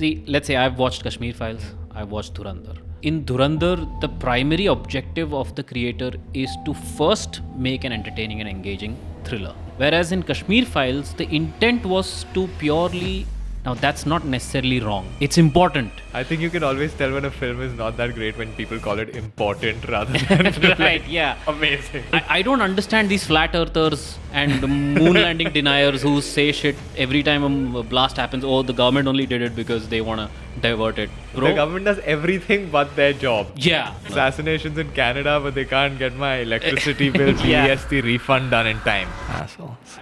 See, let's say I've watched Kashmir Files, I've watched Dhurandhar. In Dhurandhar, the primary objective of the creator is to first make an entertaining and engaging thriller. Whereas in Kashmir Files, the intent was to purely. Now, that's not necessarily wrong. It's important. I think you can always tell when a film is not that great when people call it important rather than Right, yeah. amazing. I don't understand these flat earthers and moon landing deniers who say shit every time a blast happens. Oh, the government only did it because they want to divert it. Bro, The government does everything but their job. yeah. Assassinations in Canada, but they can't get my electricity bill Yeah. GST refund done in time. Assholes.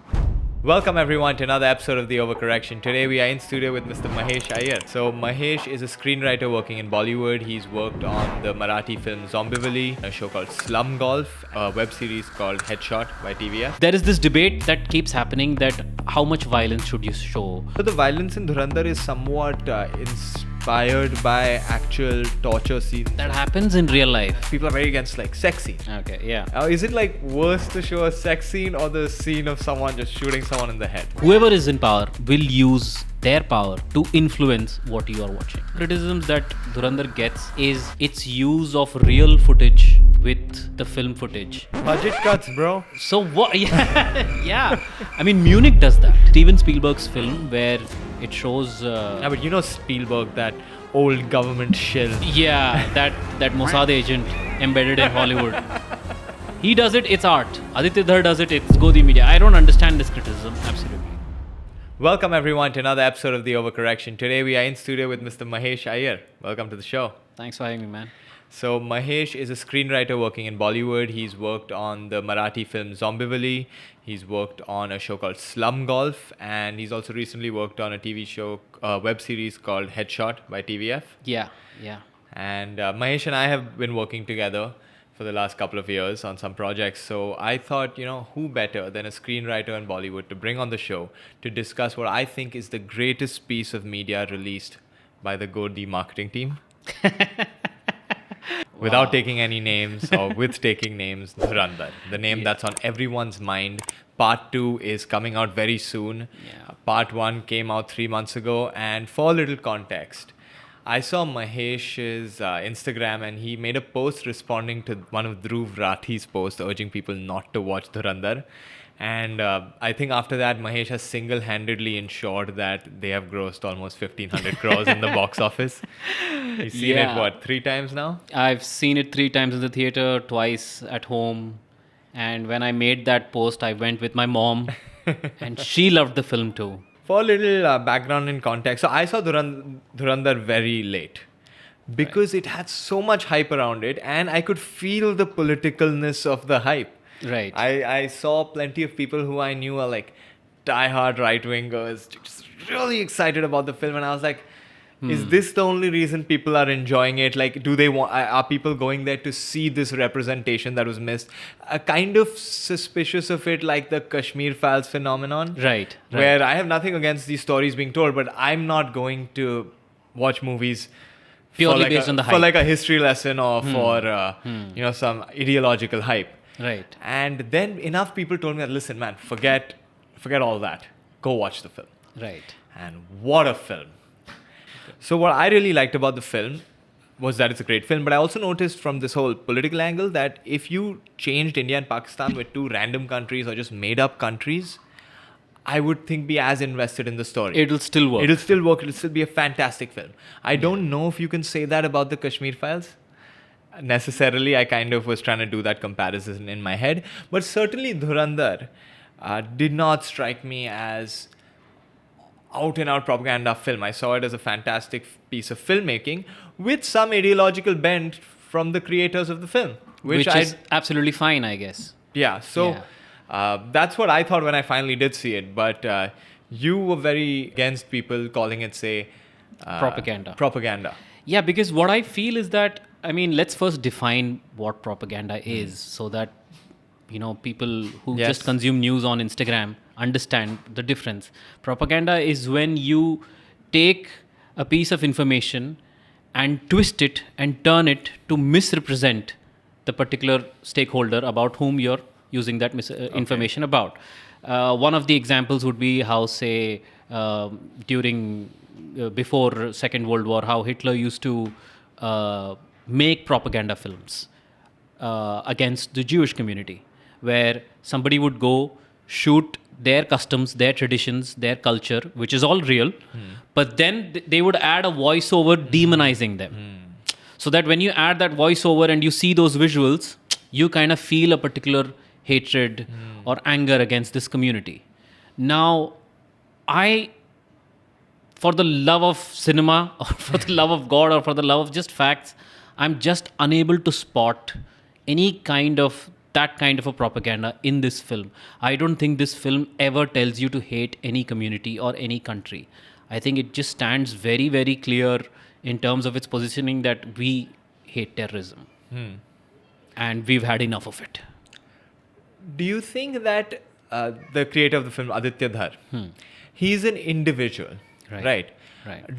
Welcome everyone to another episode of the Overcorrection. Today we are in studio with Mr. Mahesh Iyer. So Mahesh is a screenwriter working in Bollywood. He's worked on the Marathi film Zombieville, a show called Slum Golf, a web series called Headshot by TVF. There is this debate that keeps happening that how much violence should you show? So the violence in Dhurandhar is somewhat inspired by actual torture scenes. That happens in real life. People are very against like sex scenes. Okay, yeah. Is it like worse to show a sex scene or the scene of someone just shooting someone in the head? Whoever is in power will use their power to influence what you are watching. Criticisms that Dhurandhar gets is its use of real footage with the film footage. Budget cuts, bro. So what? Yeah, yeah. I mean, Munich does that. Steven Spielberg's film where it shows. Yeah, but you know Spielberg, that old government shill. Yeah, that Mossad agent embedded in Hollywood. He does it. It's art. Aditya Dhar does it. It's Godi Media. I don't understand this criticism. Absolutely. Welcome everyone to another episode of the Overcorrection. Today we are in studio with Mr. Mahesh Iyer. Welcome to the show. Thanks for having me, man. So Mahesh is a screenwriter working in Bollywood. He's worked on the Marathi film Zombieville. He's worked on a show called Slum Golf, and he's also recently worked on a TV show, web series called Headshot by TVF. Yeah, yeah. And Mahesh and I have been working together for the last couple of years on some projects. So I thought, who better than a screenwriter in Bollywood to bring on the show to discuss what I think is the greatest piece of media released by the Godi marketing team. Without taking any names or with taking names, Dhurandhar, the name that's on everyone's mind. Part 2 is coming out very soon. Yeah. Part 1 came out 3 months ago. And for a little context, I saw Mahesh's Instagram and he made a post responding to one of Dhruv Rathi's posts urging people not to watch Dhurandhar. And I think after that, Mahesh has single-handedly ensured that they have grossed almost 1,500 crores in the box office. You've seen it, 3 times now? I've seen it 3 times in the theater, twice at home. And when I made that post, I went with my mom and she loved the film too. For a little background and context, so I saw Dhurandhar very late because it had so much hype around it and I could feel the politicalness of the hype. Right. I saw plenty of people who I knew are like diehard right-wingers, just really excited about the film, and I was like, is this the only reason people are enjoying it? Like, do they want? Are people going there to see this representation that was missed? Kind of suspicious of it, like the Kashmir Files phenomenon, Right. where I have nothing against these stories being told, but I'm not going to watch movies Purely for based on the for hype. like a history lesson or for some ideological hype. Right. And then enough people told me that, listen, man, forget all that. Go watch the film. Right. And what a film. So what I really liked about the film was that it's a great film, but I also noticed from this whole political angle that if you changed India and Pakistan with 2 random countries or just made up countries, I would think be as invested in the story. It'll still work. It'll still work. It'll still be a fantastic film. I don't know if you can say that about the Kashmir Files. Necessarily, I kind of was trying to do that comparison in my head. But certainly Dhurandhar did not strike me as out-and-out propaganda film. I saw it as a fantastic piece of filmmaking with some ideological bent from the creators of the film. Which is absolutely fine, I guess. Yeah, so that's what I thought when I finally did see it. But you were very against people calling it, say... Propaganda. Yeah, because what I feel is that, I mean, let's first define what propaganda is so that, people who just consume news on Instagram understand the difference. Propaganda is when you take a piece of information and twist it and turn it to misrepresent the particular stakeholder about whom you're using that information about. One of the examples would be how, say, during before Second World War, how Hitler used to make propaganda films against the Jewish community, where somebody would go shoot their customs, their traditions, their culture, which is all real, but then they would add a voiceover demonizing them. So that when you add that voiceover and you see those visuals, you kind of feel a particular hatred or anger against this community. Now, for the love of cinema, or for the love of God, or for the love of just facts, I'm just unable to spot any kind of that kind of a propaganda in this film. I don't think this film ever tells you to hate any community or any country. I think it just stands very, very clear in terms of its positioning that we hate terrorism. And we've had enough of it. Do you think that the creator of the film, Aditya Dhar, he's an individual, right?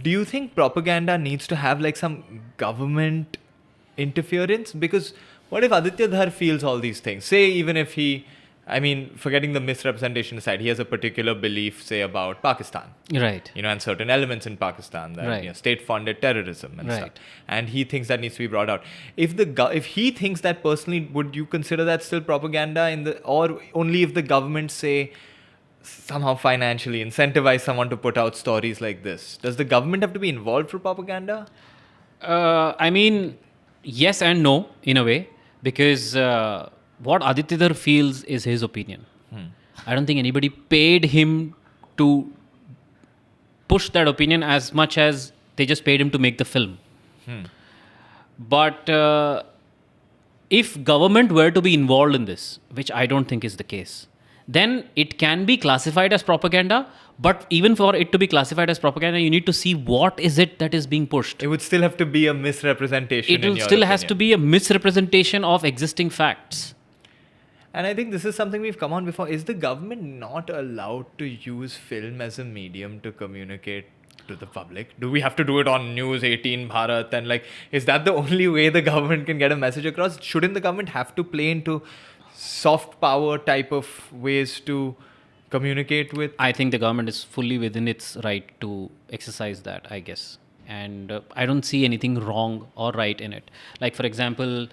Do you think propaganda needs to have like some government interference? Because what if Aditya Dhar feels all these things? Say even if forgetting the misrepresentation aside, he has a particular belief, say, about Pakistan. Right. And certain elements in Pakistan that state-funded terrorism and stuff. And he thinks that needs to be brought out. If he thinks that personally, would you consider that still propaganda or only if the government, say, somehow financially incentivize someone to put out stories like this? Does the government have to be involved for propaganda? Yes and no, in a way, because what Aditya Dhar feels is his opinion. I don't think anybody paid him to push that opinion as much as they just paid him to make the film. But if government were to be involved in this, which I don't think is the case, then it can be classified as propaganda. But even for it to be classified as propaganda, you need to see what is it that is being pushed. It would still have to be a misrepresentation. It still has to be a misrepresentation of existing facts. And I think this is something we've come on before. Is the government not allowed to use film as a medium to communicate to the public? Do we have to do it on News 18 Bharat? And is that the only way the government can get a message across? Shouldn't the government have to play into soft power type of ways to communicate with? I think the government is fully within its right to exercise that, I guess. And I don't see anything wrong or right in it. Like, for example,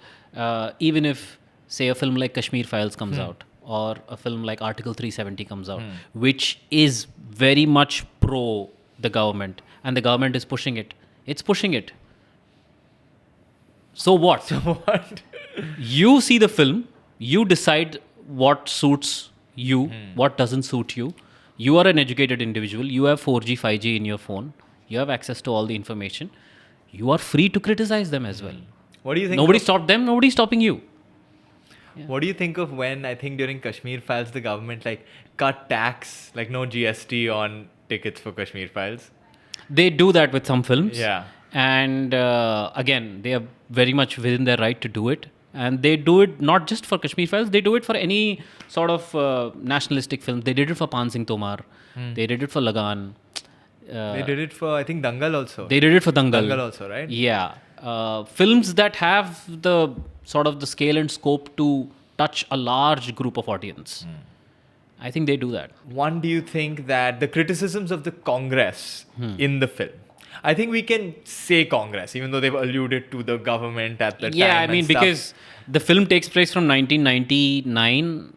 even if, say, a film like Kashmir Files comes out, or a film like Article 370 comes out, which is very much pro the government, and the government is pushing it. It's pushing it. So what? You see the film, you decide what suits you, what doesn't suit you. You are an educated individual. You have 4G, 5G in your phone. You have access to all the information. You are free to criticize them as well. What do you think? Nobody stopped them. Nobody's stopping you. Yeah. What do you think of when, I think during Kashmir Files, the government cut tax, no GST on tickets for Kashmir Files? They do that with some films. Yeah. And again, they are very much within their right to do it. And they do it not just for Kashmir Files, they do it for any sort of nationalistic film. They did it for Pan Singh Tomar. They did it for Lagan. They did it for, I think, Dangal also. They did it for Dangal. Dangal also, right? Yeah. Films that have the sort of the scale and scope to touch a large group of audience. I think they do that. One, do you think that the criticisms of the Congress in the film, I think we can say Congress, even though they've alluded to the government at the time. Yeah, I mean, because the film takes place from 1999,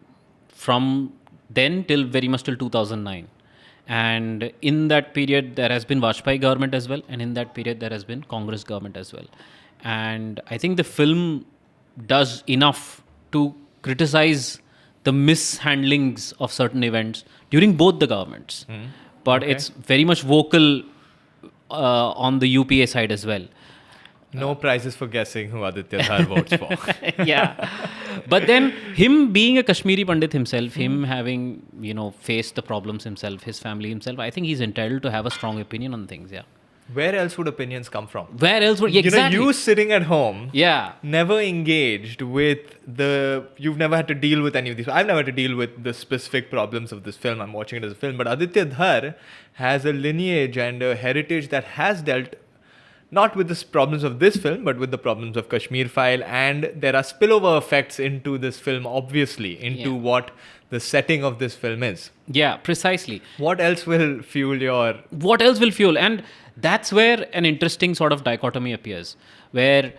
from then till very much till 2009. And in that period, there has been Vajpayee government as well. And in that period, there has been Congress government as well. And I think the film does enough to criticize the mishandlings of certain events during both the governments. But it's very much vocal on the UPA side as well. No prizes for guessing who Aditya Dhar votes for. Yeah. But then him being a Kashmiri Pandit himself, him having, faced the problems himself, his family himself, I think he's entitled to have a strong opinion on things, yeah. Where else would opinions come from? Where else would... Exactly. You sitting at home, yeah, never engaged with you've never had to deal with any of these. I've never had to deal with the specific problems of this film. I'm watching it as a film. But Aditya Dhar has a lineage and a heritage that has dealt not with the problems of this film, but with the problems of Kashmir File. And there are spillover effects into this film, obviously, into what the setting of this film is. Yeah, precisely. What else will fuel your... What else will fuel? And That's where an interesting sort of dichotomy appears. Where,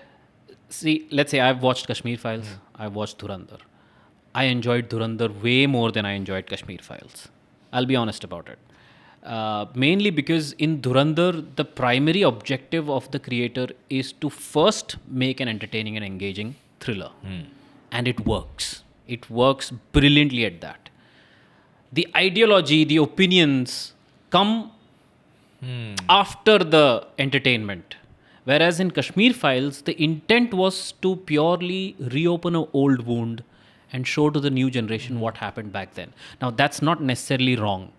see, let's say I've watched Kashmir Files, I've watched Dhurandhar. I enjoyed Dhurandhar way more than I enjoyed Kashmir Files. I'll be honest about it. Mainly because in Dhurandhar, the primary objective of the creator is to first make an entertaining and engaging thriller. And it works. It works brilliantly at that. The ideology, the opinions come after the entertainment. Whereas in Kashmir Files, the intent was to purely reopen an old wound and show to the new generation what happened back then. Now, that's not necessarily wrong.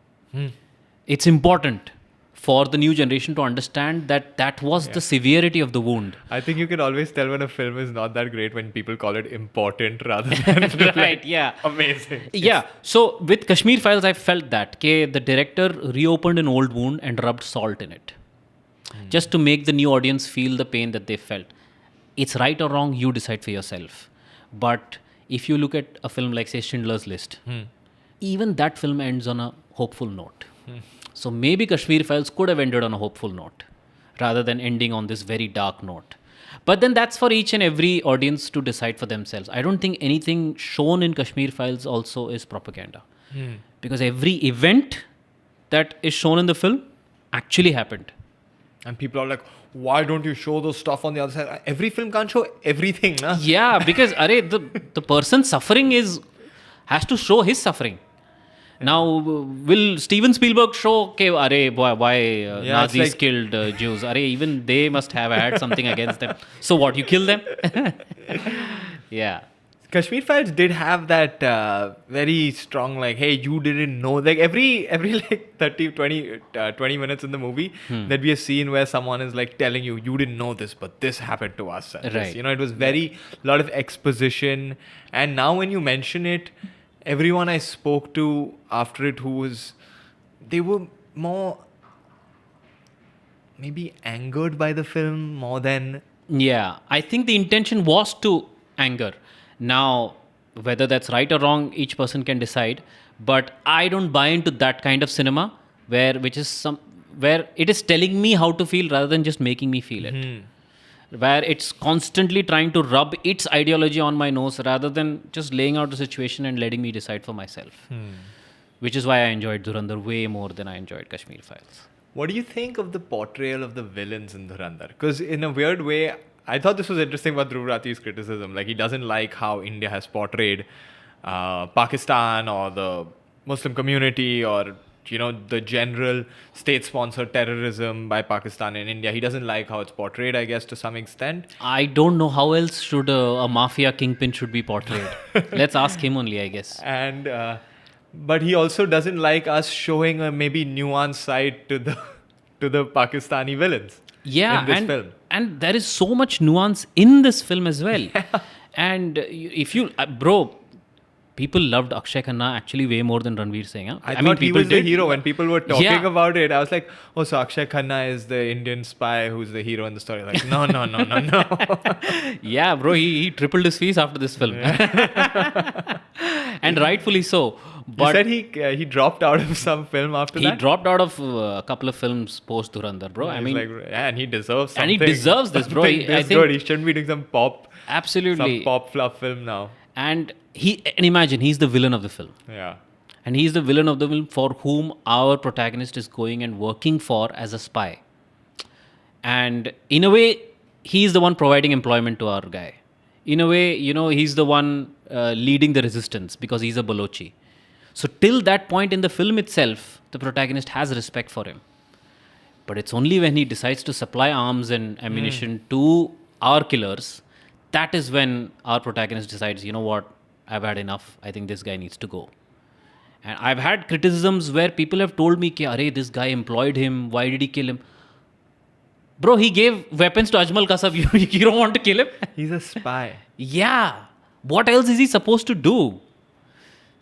It's important for the new generation to understand that that was the severity of the wound. I think you can always tell when a film is not that great when people call it important rather than Right, yeah. amazing. Yeah. So with Kashmir Files, I felt that the director reopened an old wound and rubbed salt in it. Just to make the new audience feel the pain that they felt. It's right or wrong, you decide for yourself. But if you look at a film like, say, Schindler's List, even that film ends on a hopeful note. So maybe Kashmir Files could have ended on a hopeful note rather than ending on this very dark note. But then that's for each and every audience to decide for themselves. I don't think anything shown in Kashmir Files also is propaganda. Because every event that is shown in the film actually happened. And people are like, why don't you show those stuff on the other side? Every film can't show everything, na? Yeah, because the person suffering has to show his suffering. Now, will Steven Spielberg show, why Nazis like, killed Jews? Even they must have had something against them. So what, you kill them? Yeah. Kashmir Files did have that very strong, like, hey, you didn't know. Like, every like 20 minutes in the movie, there'd be a scene where someone is, like, telling you, you didn't know this, but this happened to us. And Right. This, it was a lot of exposition. And now when you mention it, everyone I spoke to after it they were more maybe angered by the film more than... Yeah, I think the intention was to anger. Now, whether that's right or wrong, each person can decide. But I don't buy into that kind of cinema where it is telling me how to feel rather than just making me feel it. Where it's constantly trying to rub its ideology on my nose rather than just laying out the situation and letting me decide for myself. Which is why I enjoyed Dhurandhar way more than I enjoyed Kashmir Files. What do you think of the portrayal of the villains in Dhurandhar? Because in a weird way, I thought this was interesting about Dhruv Rathi's criticism. Like, he doesn't like how India has portrayed Pakistan or the Muslim community or, the general state-sponsored terrorism by Pakistan in India. He doesn't like how it's portrayed, I guess, to some extent. I don't know how else should a mafia kingpin should be portrayed. Let's ask him only, I guess. And but he also doesn't like us showing a maybe nuanced side to the Pakistani villains. Yeah, in this film. And there is so much nuance in this film as well. And if you, bro, people loved Akshay Khanna actually way more than Ranveer Singh. Huh? I mean, he was the hero. When people were talking about it, I was like, oh, so Akshay Khanna is the Indian spy who's the hero in the story. Like, no. Yeah, bro, he tripled his fees after this film. And rightfully so. But you said he dropped out of some film after that? He dropped out of a couple of films post Dhurandhar, bro. And he deserves something. And he deserves this, bro. I think good. He shouldn't be doing some pop fluff film now. And imagine, he's the villain of the film. Yeah. And he's the villain of the film for whom our protagonist is going and working for as a spy. And in a way, he's the one providing employment to our guy. In a way, he's the one leading the resistance because he's a Balochi. So till that point in the film itself, the protagonist has respect for him. But it's only when he decides to supply arms and ammunition to our killers, that is when our protagonist decides, you know what, I've had enough. I think this guy needs to go. And I've had criticisms where people have told me, this guy employed him. Why did he kill him? Bro, he gave weapons to Ajmal Kasab. You don't want to kill him? He's a spy. Yeah. What else is he supposed to do?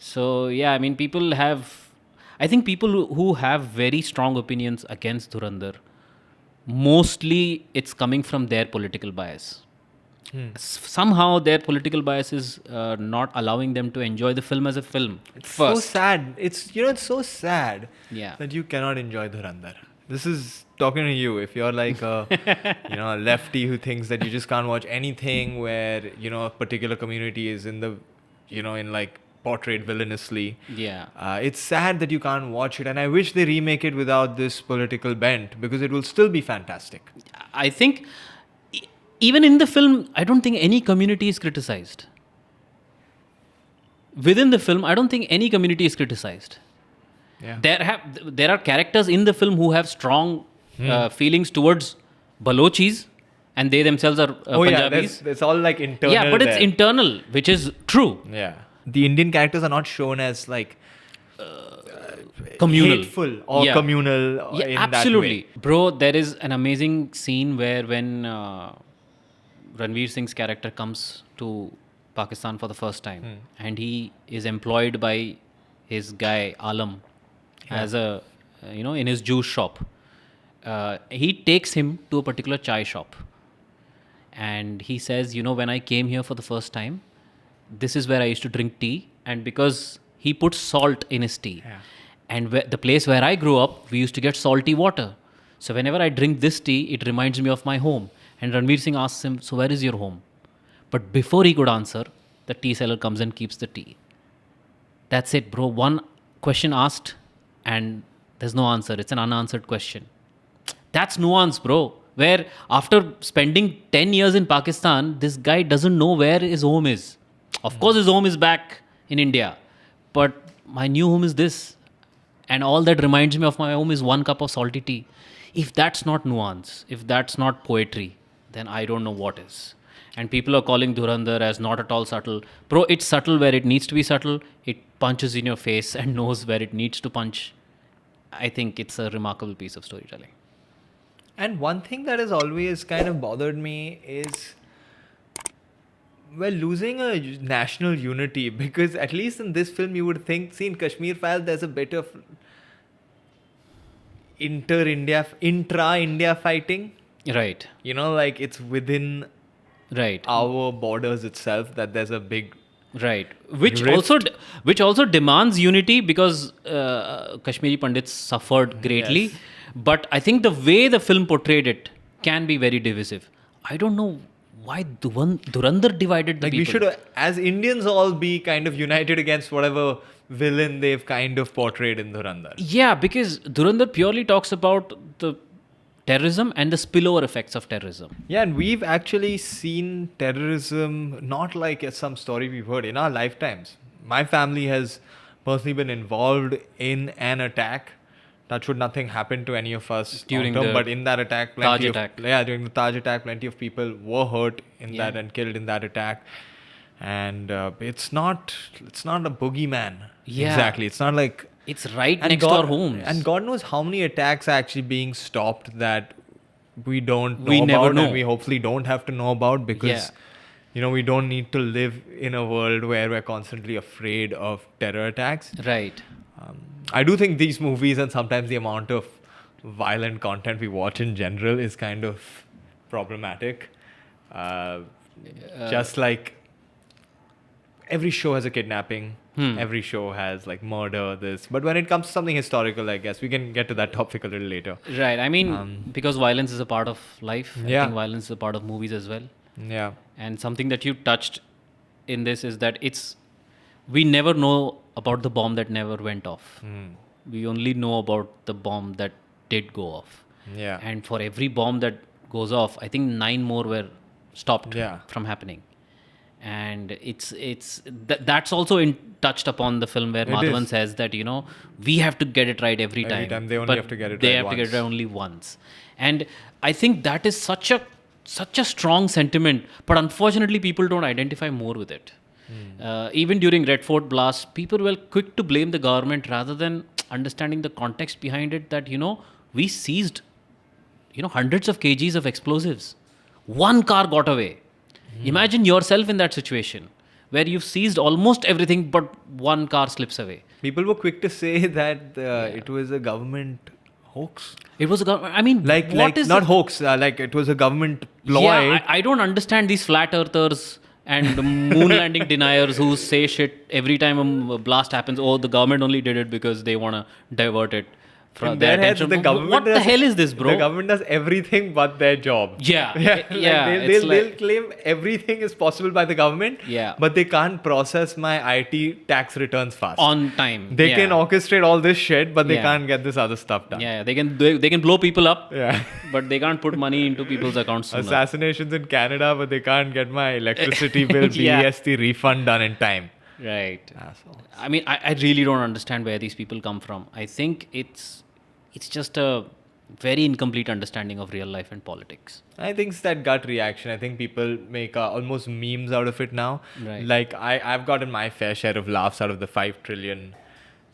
So, yeah, I mean, people who have very strong opinions against Dhurandhar, mostly it's coming from their political bias. Somehow their political bias is not allowing them to enjoy the film as a film. It's so sad. It's so sad that you cannot enjoy Dhurandhar. This is talking to you. If you're like a, a lefty who thinks that you just can't watch anything where, a particular community is in the, in like portrayed villainously. Yeah. It's sad that you can't watch it. And I wish they remake it without this political bent, because it will still be fantastic. I think even in the film, I don't think any community is criticized. Within the film, I don't think any community is criticized. Yeah. There are characters in the film who have strong feelings towards Balochis, and they themselves are Punjabis. Yeah, it's all like internal. Yeah, but it's internal, which is true. Yeah. The Indian characters are not shown as like Communal. hateful or communal. Yeah, in absolutely. That way. Bro, there is an amazing scene where when Ranveer Singh's character comes to Pakistan for the first time, and he is employed by his guy Alam as a, in his juice shop. He takes him to a particular chai shop, and he says, when I came here for the first time, this is where I used to drink tea, and because he puts salt in his tea. Yeah. And the place where I grew up, we used to get salty water. So whenever I drink this tea, it reminds me of my home. And Ranveer Singh asks him, so where is your home? But before he could answer, the tea seller comes and keeps the tea. That's it, bro. One question asked and there's no answer. It's an unanswered question. That's nuance, bro. Where after spending 10 years in Pakistan, this guy doesn't know where his home is. Of course, his home is back in India. But my new home is this. And all that reminds me of my home is 1 cup of salty tea. If that's not nuance, if that's not poetry, then I don't know what is. And people are calling Dhurandhar as not at all subtle. Bro, it's subtle where it needs to be subtle. It punches in your face and knows where it needs to punch. I think it's a remarkable piece of storytelling. And one thing that has always kind of bothered me is losing a national unity, because at least in this film you would think, see, in Kashmir Files there's a bit of intra-India fighting. Right. Like it's within our borders itself that there's a big which also demands unity, because Kashmiri Pandits suffered greatly. Yes. But I think the way the film portrayed it can be very divisive. I don't know why Dhurandhar divided the like people. We should, as Indians, all be kind of united against whatever villain they've kind of portrayed in Dhurandhar. Yeah, because Dhurandhar purely talks about the terrorism and the spillover effects of terrorism. Yeah, and we've actually seen terrorism not like as some story we've heard in our lifetimes. My family has personally been involved in an attack. Touch wood, nothing happened to any of us during but in that attack, Taj attack. During the Taj attack, plenty of people were hurt in that and killed in that attack. And it's not a boogeyman. Yeah. Exactly. It's not like it's right next to our homes. And God knows how many attacks are actually being stopped that we don't know we about, never know. And we hopefully don't have to know about, because we don't need to live in a world where we're constantly afraid of terror attacks. Right. I do think these movies and sometimes the amount of violent content we watch in general is kind of problematic. Just like every show has a kidnapping, every show has like murder, this. But when it comes to something historical, I guess we can get to that topic a little later. Right. I mean, because violence is a part of life. I think violence is a part of movies as well. Yeah. And something that you touched in this is that we never know about the bomb that never went off. We only know about the bomb that did go off. Yeah. And for every bomb that goes off, I think 9 more were stopped from happening. And that's also touched upon the film, where Madhavan says that, we have to get it right every time. Every time they only have to get it right They have to get it right only once. And I think that is such a strong sentiment, but unfortunately people don't identify more with it. Even during Red Fort blast, people were quick to blame the government rather than understanding the context behind it, that, we seized, hundreds of kgs of explosives. 1 car got away. Imagine yourself in that situation where you've seized almost everything, but 1 car slips away. People were quick to say that it was a government hoax. It was a government. I mean, not hoax. Like it was a government ploy. Yeah, I don't understand these flat earthers and moon landing deniers who say shit every time a blast happens. Oh, the government only did it because they want to divert it. In their heads, the government what the hell is this, bro? The government does everything but their job. Yeah, They'll claim everything is possible by the government. Yeah. But they can't process my IT tax returns fast. On time. They can orchestrate all this shit, but they Yeah. can't get this other stuff done. Yeah, they can blow people up. Yeah. But they can't put money into people's accounts sooner. Assassinations in Canada, but they can't get my electricity bill, Yeah. BEST refund done in time. Right. Assholes. I mean, I really don't understand where these people come from. I think it's just a very incomplete understanding of real life and politics. I think it's that gut reaction. I think people make almost memes out of it now. Right. Like I've gotten my fair share of laughs out of the $5 trillion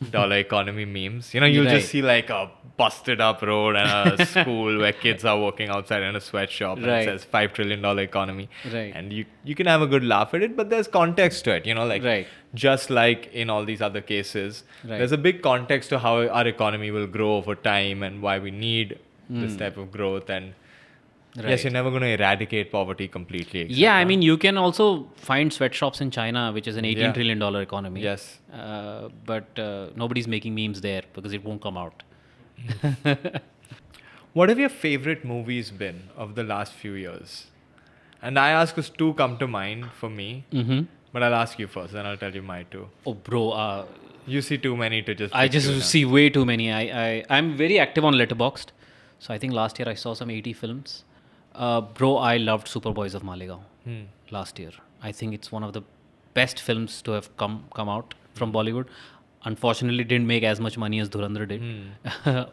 economy memes. You know, you'll just see like a busted up road and a school where kids are walking outside in a sweatshop and it says $5 trillion economy. Right. And you can have a good laugh at it, but there's context to it. You know, like just like in all these other cases, there's a big context to how our economy will grow over time and why we need this type of growth. And yes, you're never going to eradicate poverty completely. Yeah, I mean, you can also find sweatshops in China, which is an $18 trillion economy. Yes. But nobody's making memes there because it won't come out. What have your favorite movies been of the last few years? And I ask because two come to mind for me. Mm-hmm. But I'll ask you first, then I'll tell you my two. Oh, bro. You see too many to just... I just see way too many. I'm very active on Letterboxd. So I think last year I saw some 80 films. Bro, I loved Superboys of Malegaon last year. I think it's one of the best films to have come out from Bollywood. Unfortunately, it didn't make as much money as Dhurandhar did.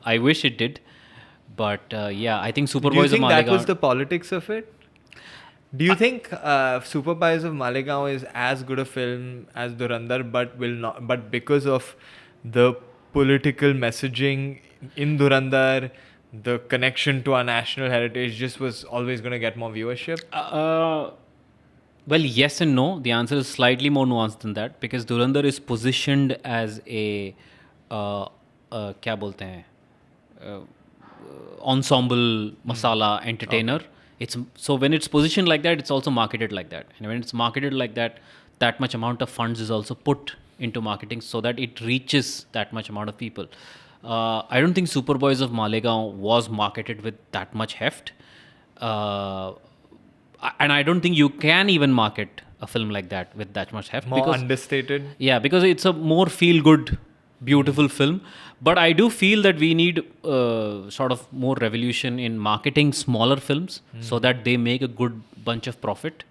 I wish it did. But yeah, I think Superboys of Malegaon... Do you think that was the politics of it? Do you think Superboys of Malegaon is as good a film as Dhurandhar, but because of the political messaging in Dhurandhar, the connection to our national heritage just was always going to get more viewership? Well, yes and no. The answer is slightly more nuanced than that because Dhurandhar is positioned as a क्या बोलते हैं ensemble masala entertainer. So when it's positioned like that, it's also marketed like that. And when it's marketed like that, that much amount of funds is also put into marketing so that it reaches that much amount of people. I don't think Superboys of Malegaon was marketed with that much heft. And I don't think you can even market a film like that with that much heft. More understated? Yeah, because it's a more feel-good, beautiful film. But I do feel that we need sort of more revolution in marketing smaller films so that they make a good bunch of profit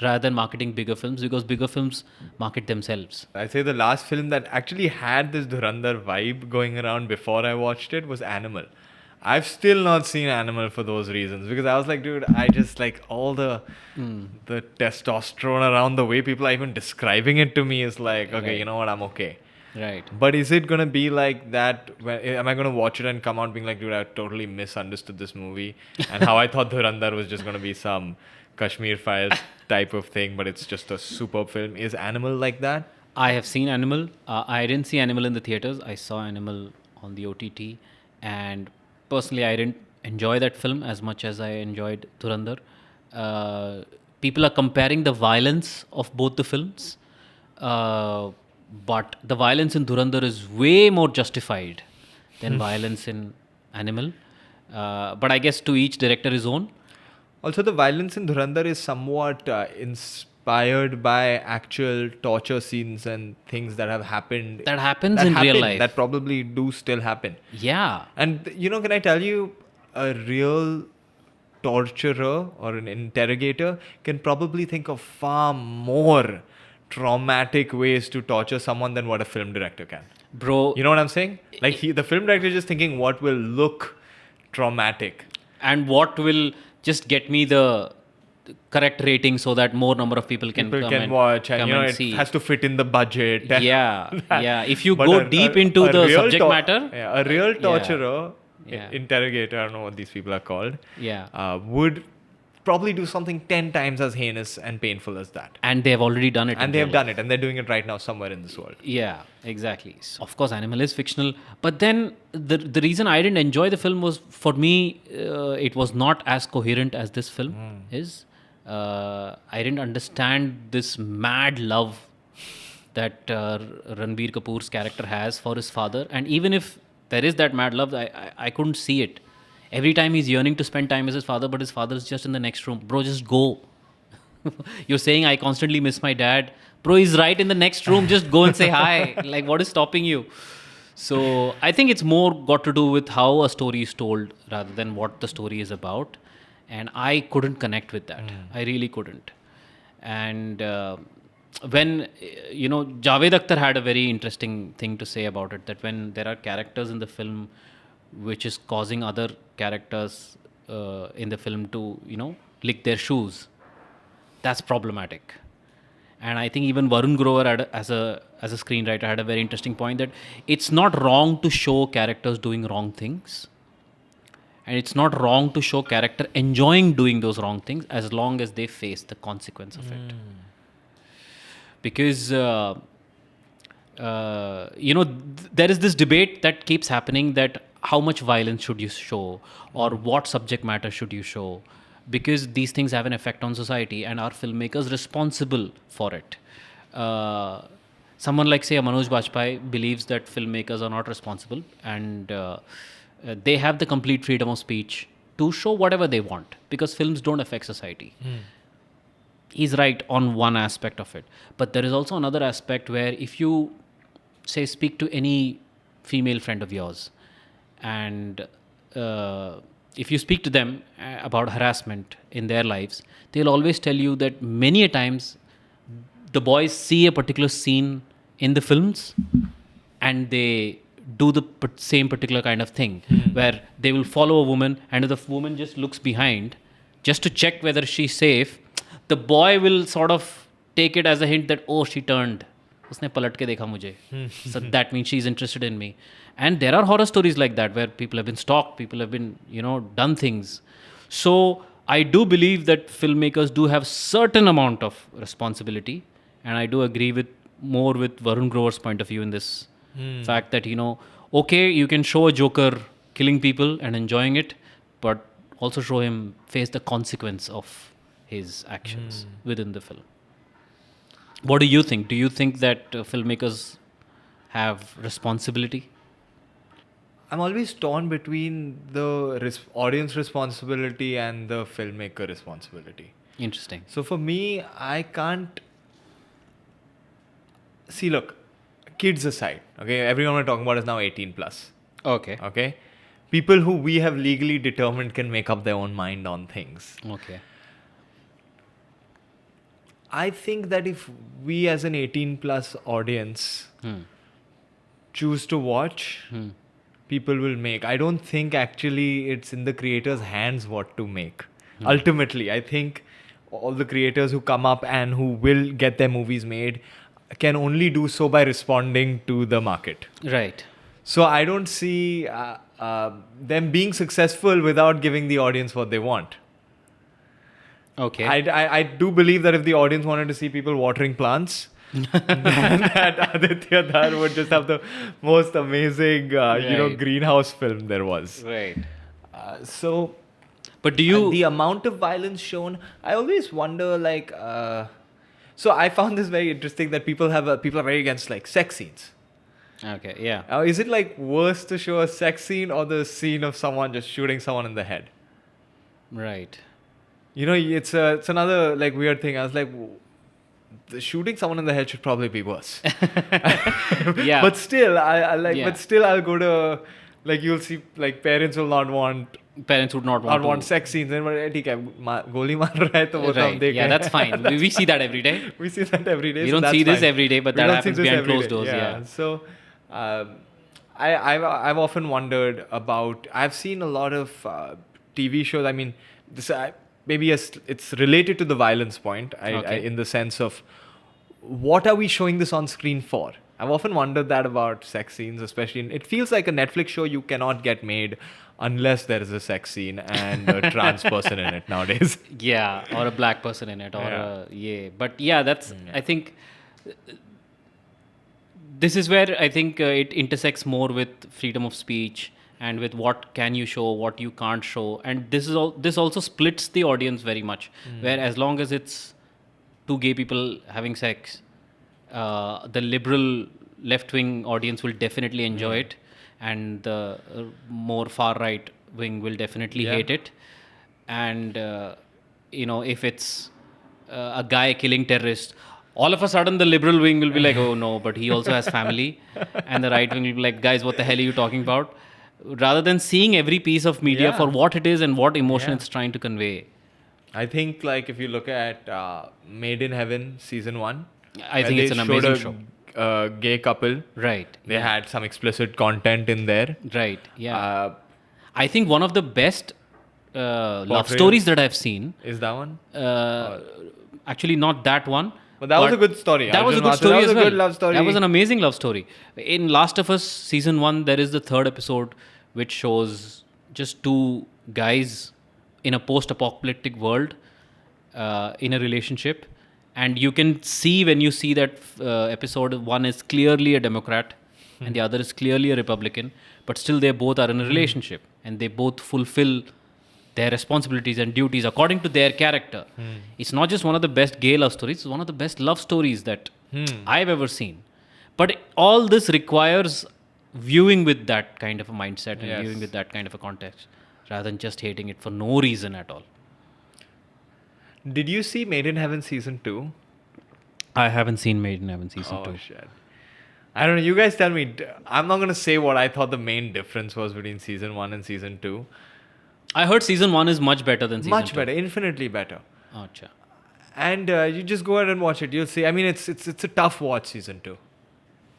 rather than marketing bigger films because bigger films market themselves. I'd say the last film that actually had this Dhurandhar vibe going around before I watched it was Animal. I've still not seen Animal for those reasons because I was like, dude, I just like all the testosterone around the way people are even describing it to me is like, okay, you know what, I'm okay. Right. But is it going to be like that? Am I going to watch it and come out being like, dude, I totally misunderstood this movie and how I thought Dhurandhar was just going to be some Kashmir Files type of thing, but it's just a superb film. Is Animal like that? I have seen Animal. I didn't see Animal in the theaters. I saw Animal on the OTT. And personally, I didn't enjoy that film as much as I enjoyed Dhurandhar. People are comparing the violence of both the films. But the violence in Dhurandhar is way more justified than violence in Animal. But I guess to each director his own. Also, the violence in Dhurandhar is somewhat inspired by actual torture scenes and things that have happened. That happens in real life. That probably do still happen. Yeah. And, you know, can I tell you, a real torturer or an interrogator can probably think of far more traumatic ways to torture someone than what a film director can. Bro. You know what I'm saying? Like, the film director is just thinking what will look traumatic. And what will just get me the correct rating so that more number of people can watch and you know it see. Has to fit in the budget. Yeah. If you go deep into the subject matter, a real torturer, interrogator, I don't know what these people are called. Would probably do something 10 times as heinous and painful as that. And they have already done it. And they have done it, and they're doing it right now somewhere in this world. Yeah, exactly. So, of course, Animal is fictional. But then the reason I didn't enjoy the film was, for me, it was not as coherent as this film is. I didn't understand this mad love that Ranbir Kapoor's character has for his father. And even if there is that mad love. I couldn't see it. Every time he's yearning to spend time with his father, but his father's just in the next room. Bro, just go. You're saying I constantly miss my dad. Bro, he's right in the next room. Just go and say hi. Like, what is stopping you? So I think it's more got to do with how a story is told rather than what the story is about. And I couldn't connect with that. I really couldn't. And when, Javed Akhtar had a very interesting thing to say about it, that when there are characters in the film which is causing other characters in the film to, lick their shoes, that's problematic. And I think even Varun Grover as a screenwriter had a very interesting point that it's not wrong to show characters doing wrong things, and it's not wrong to show character enjoying doing those wrong things as long as they face the consequence of it. Because there is this debate that keeps happening that how much violence should you show, or what subject matter should you show, because these things have an effect on society, and are filmmakers responsible for it? Someone like, say, Manoj Bajpayee believes that filmmakers are not responsible, and they have the complete freedom of speech to show whatever they want, because films don't affect society. He's right on one aspect of it. But there is also another aspect where if you, say, speak to any female friend of yours, and if you speak to them about harassment in their lives, they'll always tell you that many a times the boys see a particular scene in the films and they do the same particular kind of thing, where they will follow a woman, and if the woman just looks behind just to check whether she's safe, the boy will sort of take it as a hint that, oh, she turned. Usne palat ke dekha mujhe. So that means she's interested in me. And there are horror stories like that where people have been stalked, people have been, done things. So I do believe that filmmakers do have certain amount of responsibility. And I do agree with Varun Grover's point of view in this fact that, okay, you can show a Joker killing people and enjoying it, but also show him face the consequence of his actions within the film. What do you think? Do you think that filmmakers have responsibility? I'm always torn between the audience responsibility and the filmmaker responsibility. Interesting. So for me, I can't see. Look, kids aside, okay, everyone we're talking about is now 18 plus. Okay. Okay, people who we have legally determined can make up their own mind on things. Okay. I think that if we as an 18 plus audience choose to watch, people will make. I don't think actually it's in the creator's hands what to make. Ultimately, I think all the creators who come up and who will get their movies made can only do so by responding to the market. Right. So I don't see them being successful without giving the audience what they want. Okay. I do believe that if the audience wanted to see people watering plants, then that Aditya Dhar would just have the most amazing, greenhouse film there was. Right. But do you... The amount of violence shown, I always wonder, so I found this very interesting that people are very against, sex scenes. Okay, yeah. Is it, worse to show a sex scene or the scene of someone just shooting someone in the head? Right. It's another weird thing. I was like, the shooting someone in the head should probably be worse. Yeah. But still, But still, I'll go to you'll see parents will not want. Parents would not want sex scenes. Then goli maar raha hai to wo hum dekh. Yeah, that's fine. We see that every day. We see that every day. We don't see this every day, but that happens behind closed doors. Yeah. So, I've often wondered about. I've seen a lot of TV shows. I mean, this maybe it's related to the violence point. In the sense of what are we showing this on screen for? I've often wondered that about sex scenes, especially. It feels like a Netflix show you cannot get made unless there is a sex scene and a trans person in it nowadays. Yeah, or a black person in it, or But that's. I think this is where I think it intersects more with freedom of speech and with what can you show, what you can't show, and this also splits the audience very much. Where as long as it's two gay people having sex, the liberal left-wing audience will definitely enjoy it. and the more far right wing will definitely hate it. And if it's a guy killing terrorists, all of a sudden the liberal wing will be like, oh no, but he also has family, and the right wing will be like, guys, what the hell are you talking about? Rather than seeing every piece of media for what it is and what emotion it's trying to convey. I think, like, if you look at Made in Heaven season 1, I think it's an amazing show. A gay couple. Right. They had some explicit content in there. Right. Yeah. I think one of the best love stories that I've seen is that one. Actually, not that one. But that was a good story. That was a good story as well. That was a good love story. That was an amazing love story. In Last of Us season 1, there is the third episode which shows just two guys in a post-apocalyptic world in a relationship. And you can see when you see that episode, one is clearly a Democrat and the other is clearly a Republican. But still they both are in a relationship and they both fulfill their responsibilities and duties according to their character. It's not just one of the best gay love stories, it's one of the best love stories that I've ever seen. But all this requires viewing with that kind of a mindset and viewing with that kind of a context, rather than just hating it for no reason at all. Did you see Made in Heaven season 2? I haven't seen Made in Heaven season 2. Oh shit. I don't know, you guys tell me. I'm not going to say what I thought the main difference was between season 1 and season 2. I heard season 1 is much better than season 2. Much better, infinitely better. Achha. And you just go ahead and watch it. You'll see. I mean, it's a tough watch, season 2.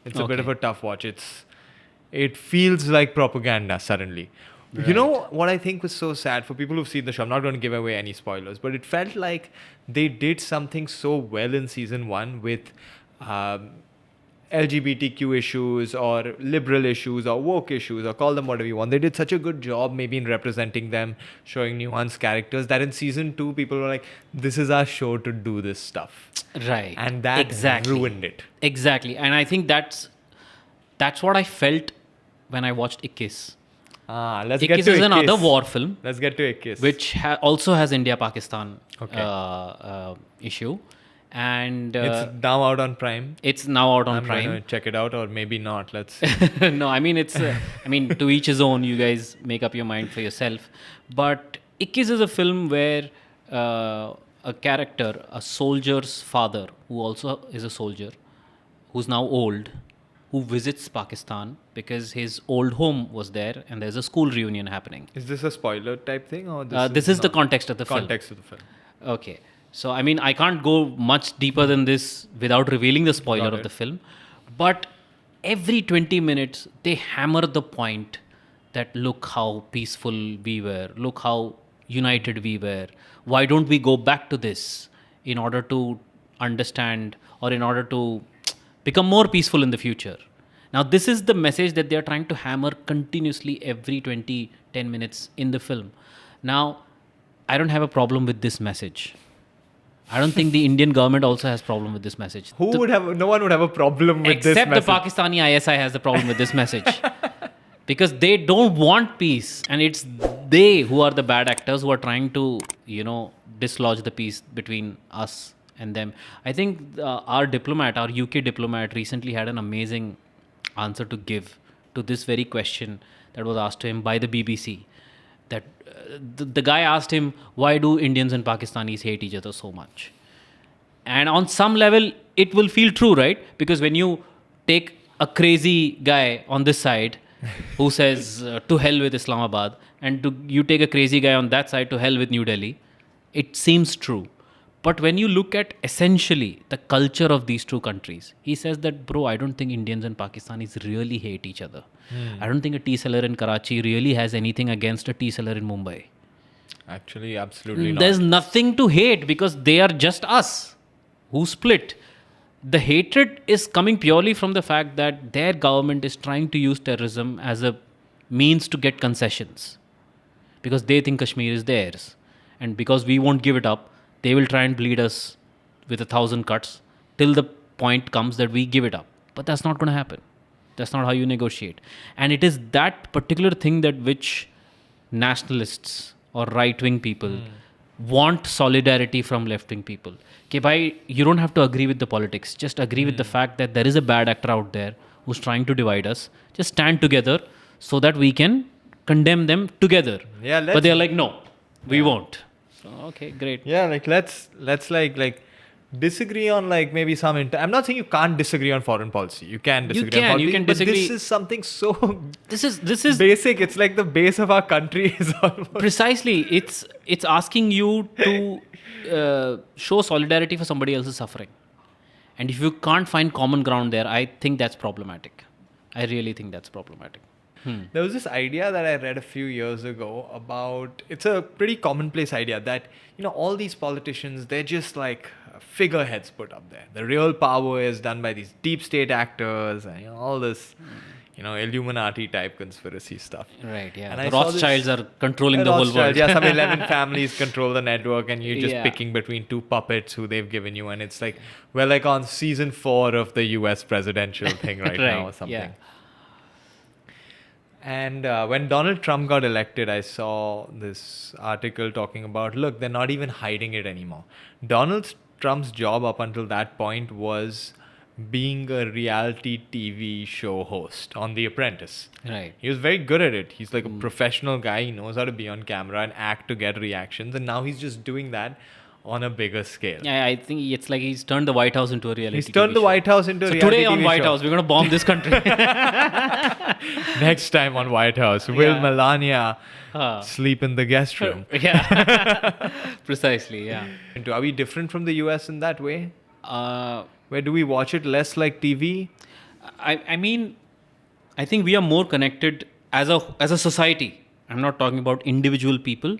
It's a bit of a tough watch. It feels like propaganda suddenly. Right. You know what I think was so sad for people who've seen the show? I'm not going to give away any spoilers, but it felt like they did something so well in season 1 with LGBTQ issues or liberal issues or woke issues, or call them whatever you want. They did such a good job maybe in representing them, showing nuanced characters, that in season 2 people were like, this is our show to do this stuff. Right. And that ruined it. Exactly. And I think that's what I felt when I watched Ikkis. Let's get to Ikkis is another war film. Let's get to Ikkis. Which also has India-Pakistan issue. And it's now out on Prime. It's now out on Prime. I'm going to check it out, or maybe not. Let's. No, I mean it's. To each his own. You guys make up your mind for yourself. But Ikkis is a film where a character, a soldier's father, who also is a soldier, who's now old, who visits Pakistan because his old home was there, and there's a school reunion happening. Is this a spoiler type thing, or this is the context of the film? Context of the film. Okay. So, I can't go much deeper than this without revealing the spoiler of the film. But every 20 minutes, they hammer the point that look how peaceful we were, look how united we were. Why don't we go back to this in order to understand or in order to become more peaceful in the future? Now, this is the message that they are trying to hammer continuously every 10 minutes in the film. Now, I don't have a problem with this message. I don't think the Indian government also has problem with this message. No one would have a problem with this message. Except the Pakistani ISI has the problem with this message. Because they don't want peace. And it's they who are the bad actors who are trying to, dislodge the peace between us and them. I think our UK diplomat recently had an amazing answer to give to this very question that was asked to him by the BBC. That the guy asked him, why do Indians and Pakistanis hate each other so much? And on some level, it will feel true, right? Because when you take a crazy guy on this side who says, to hell with Islamabad, and you take a crazy guy on that side, to hell with New Delhi, it seems true. But when you look at essentially the culture of these two countries, he says that, bro, I don't think Indians and Pakistanis really hate each other. I don't think a tea seller in Karachi really has anything against a tea seller in Mumbai. Actually, absolutely not. There's nothing to hate because they are just us who split. The hatred is coming purely from the fact that their government is trying to use terrorism as a means to get concessions. Because they think Kashmir is theirs. And because we won't give it up, they will try and bleed us with 1,000 cuts till the point comes that we give it up. But that's not going to happen. That's not how you negotiate. And it is that particular thing that which nationalists or right-wing people want solidarity from left-wing people. Okay, bhai, you don't have to agree with the politics. Just agree with the fact that there is a bad actor out there who's trying to divide us. Just stand together so that we can condemn them together. Yeah, But they're like, no, we won't. So, okay, great. Yeah, like let's like disagree on like maybe some. I'm not saying you can't disagree on foreign policy. You can disagree on foreign you policy, can but disagree. this is something so This is basic. It's like the base of our country is almost. precisely. It's asking you to show solidarity for somebody else's suffering, and if you can't find common ground there, I think that's problematic. I really think that's problematic. There was this idea that I read a few years ago about, it's a pretty commonplace idea that, all these politicians, they're just like figureheads put up there. The real power is done by these deep state actors and all this, Illuminati type conspiracy stuff. Right, yeah. And The I saw Rothschilds this- are controlling the whole world. Rothschilds, yeah, some 11 families control the network and you're just Yeah. picking between two puppets who they've given you. And it's like, we're like on season 4 of the US presidential thing right now or Right, something. yeah. And when Donald Trump got elected, I saw this article talking about, look, they're not even hiding it anymore. Donald Trump's job up until that point was being a reality TV show host on The Apprentice. Right. He was very good at it. He's like a professional guy. He knows how to be on camera and act to get reactions. And now he's just doing that on a bigger scale. Yeah, I think it's like he's turned the White House into a reality. He's turned TV the show. White House into a So reality today on TV White show. House, we're going to bomb this country. Next time on White House, will Yeah. Melania sleep in the guest room? Yeah. Precisely, yeah. Are we different from the US in that way? Uh, Where do we watch it less like TV? I mean, I think we are more connected as a society. I'm not talking about individual people.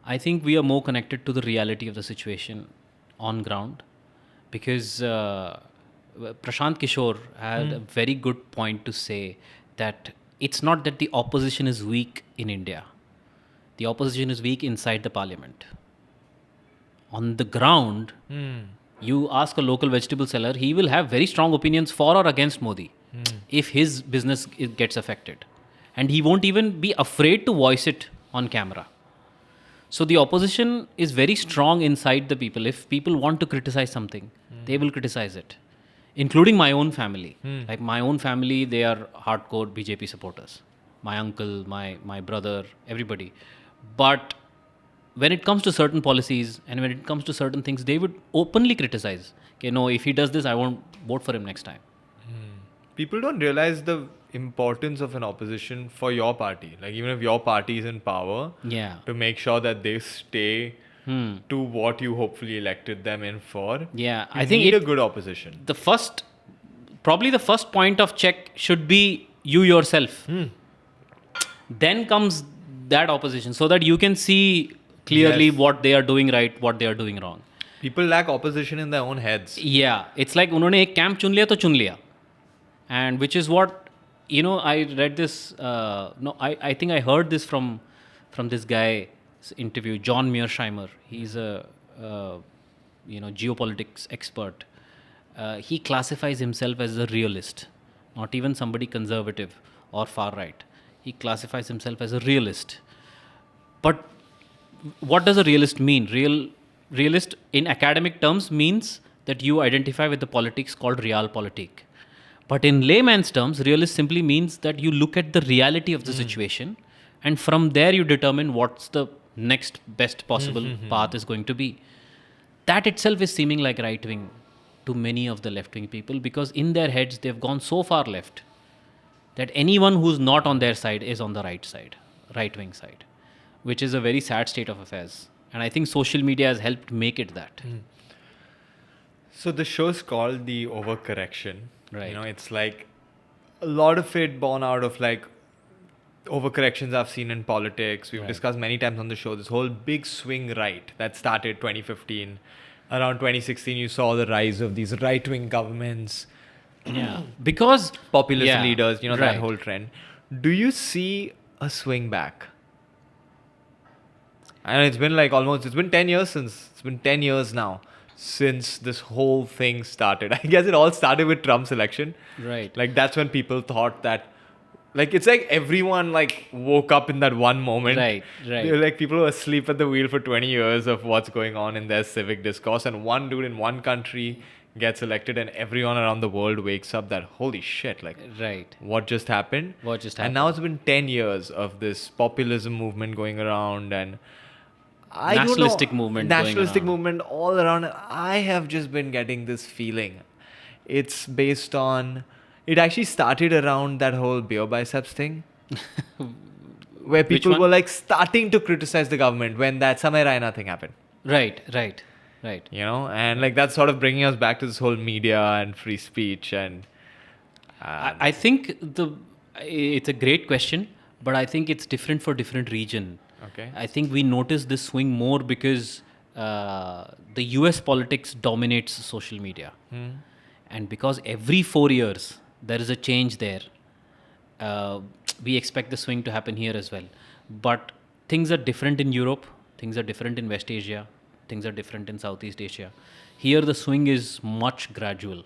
I think we are more connected to the reality of the situation on ground, because Prashant Kishore had a very good point to say that it's not that the opposition is weak in India. The opposition is weak inside the parliament. On the ground, you ask a local vegetable seller, he will have very strong opinions for or against Modi if his business gets affected. And he won't even be afraid to voice it on camera. So the opposition is very strong inside the people. If people want to criticize something, they will criticize it, including my own family. Like my own family, they are hardcore BJP supporters. My uncle, my brother, everybody. But when it comes to certain policies and when it comes to certain things, they would openly criticize. Okay, no, if he does this, I won't vote for him next time. People don't realize the importance of an opposition for your party. Like even if your party is in power, Yeah. to make sure that they stay to what you hopefully elected them in for. Yeah, You I think need a good opposition. Probably the first point of check should be you yourself. Then comes that opposition, so that you can see clearly Yes. what they are doing right, what they are doing wrong. People lack opposition in their own heads. Yeah, it's like उन्होंने एक camp चुन लिया तो चुन लिया, and which is what I read this. I think I heard this from this guy's interview, John Mearsheimer. He's a geopolitics expert. He classifies himself as a realist, not even somebody conservative or far right. He classifies himself as a realist. But what does a realist mean? Realist in academic terms means that you identify with the politics called realpolitik. But in layman's terms, realist simply means that you look at the reality of the situation, and from there you determine what's the next best possible path is going to be. That itself is seeming like right-wing to many of the left-wing people, because in their heads they've gone so far left that anyone who's not on their side is on the right-wing side, which is a very sad state of affairs. And I think social media has helped make it that. So the show's called The Overcorrection. Right. It's like a lot of it born out of like overcorrections I've seen in politics. We've discussed many times on the show this whole big swing right that started 2015. Around 2016, you saw the rise of these right-wing governments, Yeah. Because populist leaders, that right. whole trend. Do you see a swing back? And it's been like it's been 10 years now since this whole thing started. I guess it all started with Trump's election. Right. Like that's when people thought that, like it's like everyone like woke up in that one moment. Right. They're like people were asleep at the wheel for 20 years of what's going on in their civic discourse, and one dude in one country gets elected and everyone around the world wakes up that holy shit, like Right. what just happened? What just And now it's been 10 years of this populism movement going around and I don't know, Nationalistic movement going nationalistic around. movement all around. I have just been getting this feeling. It's based on. It actually started around that whole beer biceps thing, where Which people one? were like starting to criticize the government when that Samay Raina thing happened. Right. You know, and like that's sort of bringing us back to this whole media and free speech and. I think it's a great question, but I think it's different for different region. Okay. I think we notice this swing more because the US politics dominates social media. And because every 4 years there is a change there, we expect the swing to happen here as well. But things are different in Europe, things are different in West Asia, things are different in Southeast Asia. Here the swing is much gradual,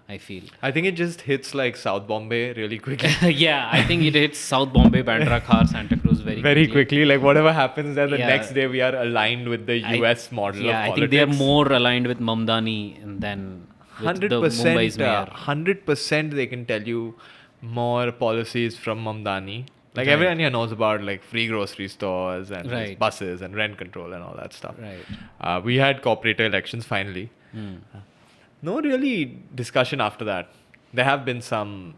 I feel. I think it just hits like South Bombay really quickly. Yeah, I think it hits South Bombay, Bandra, Khar, Santa Cruz very quickly. Like whatever happens there, the Yeah. next day we are aligned with the US model of Yeah, I politics. think they are more aligned with Mamdani than with the 100%, Mumbai's mayor. 100% they can tell you more policies from Mamdani. Like Right. everyone here knows about like free grocery stores and these Right. buses and rent control and all that stuff. Right. We had corporator elections finally. No really discussion after that. There have been some,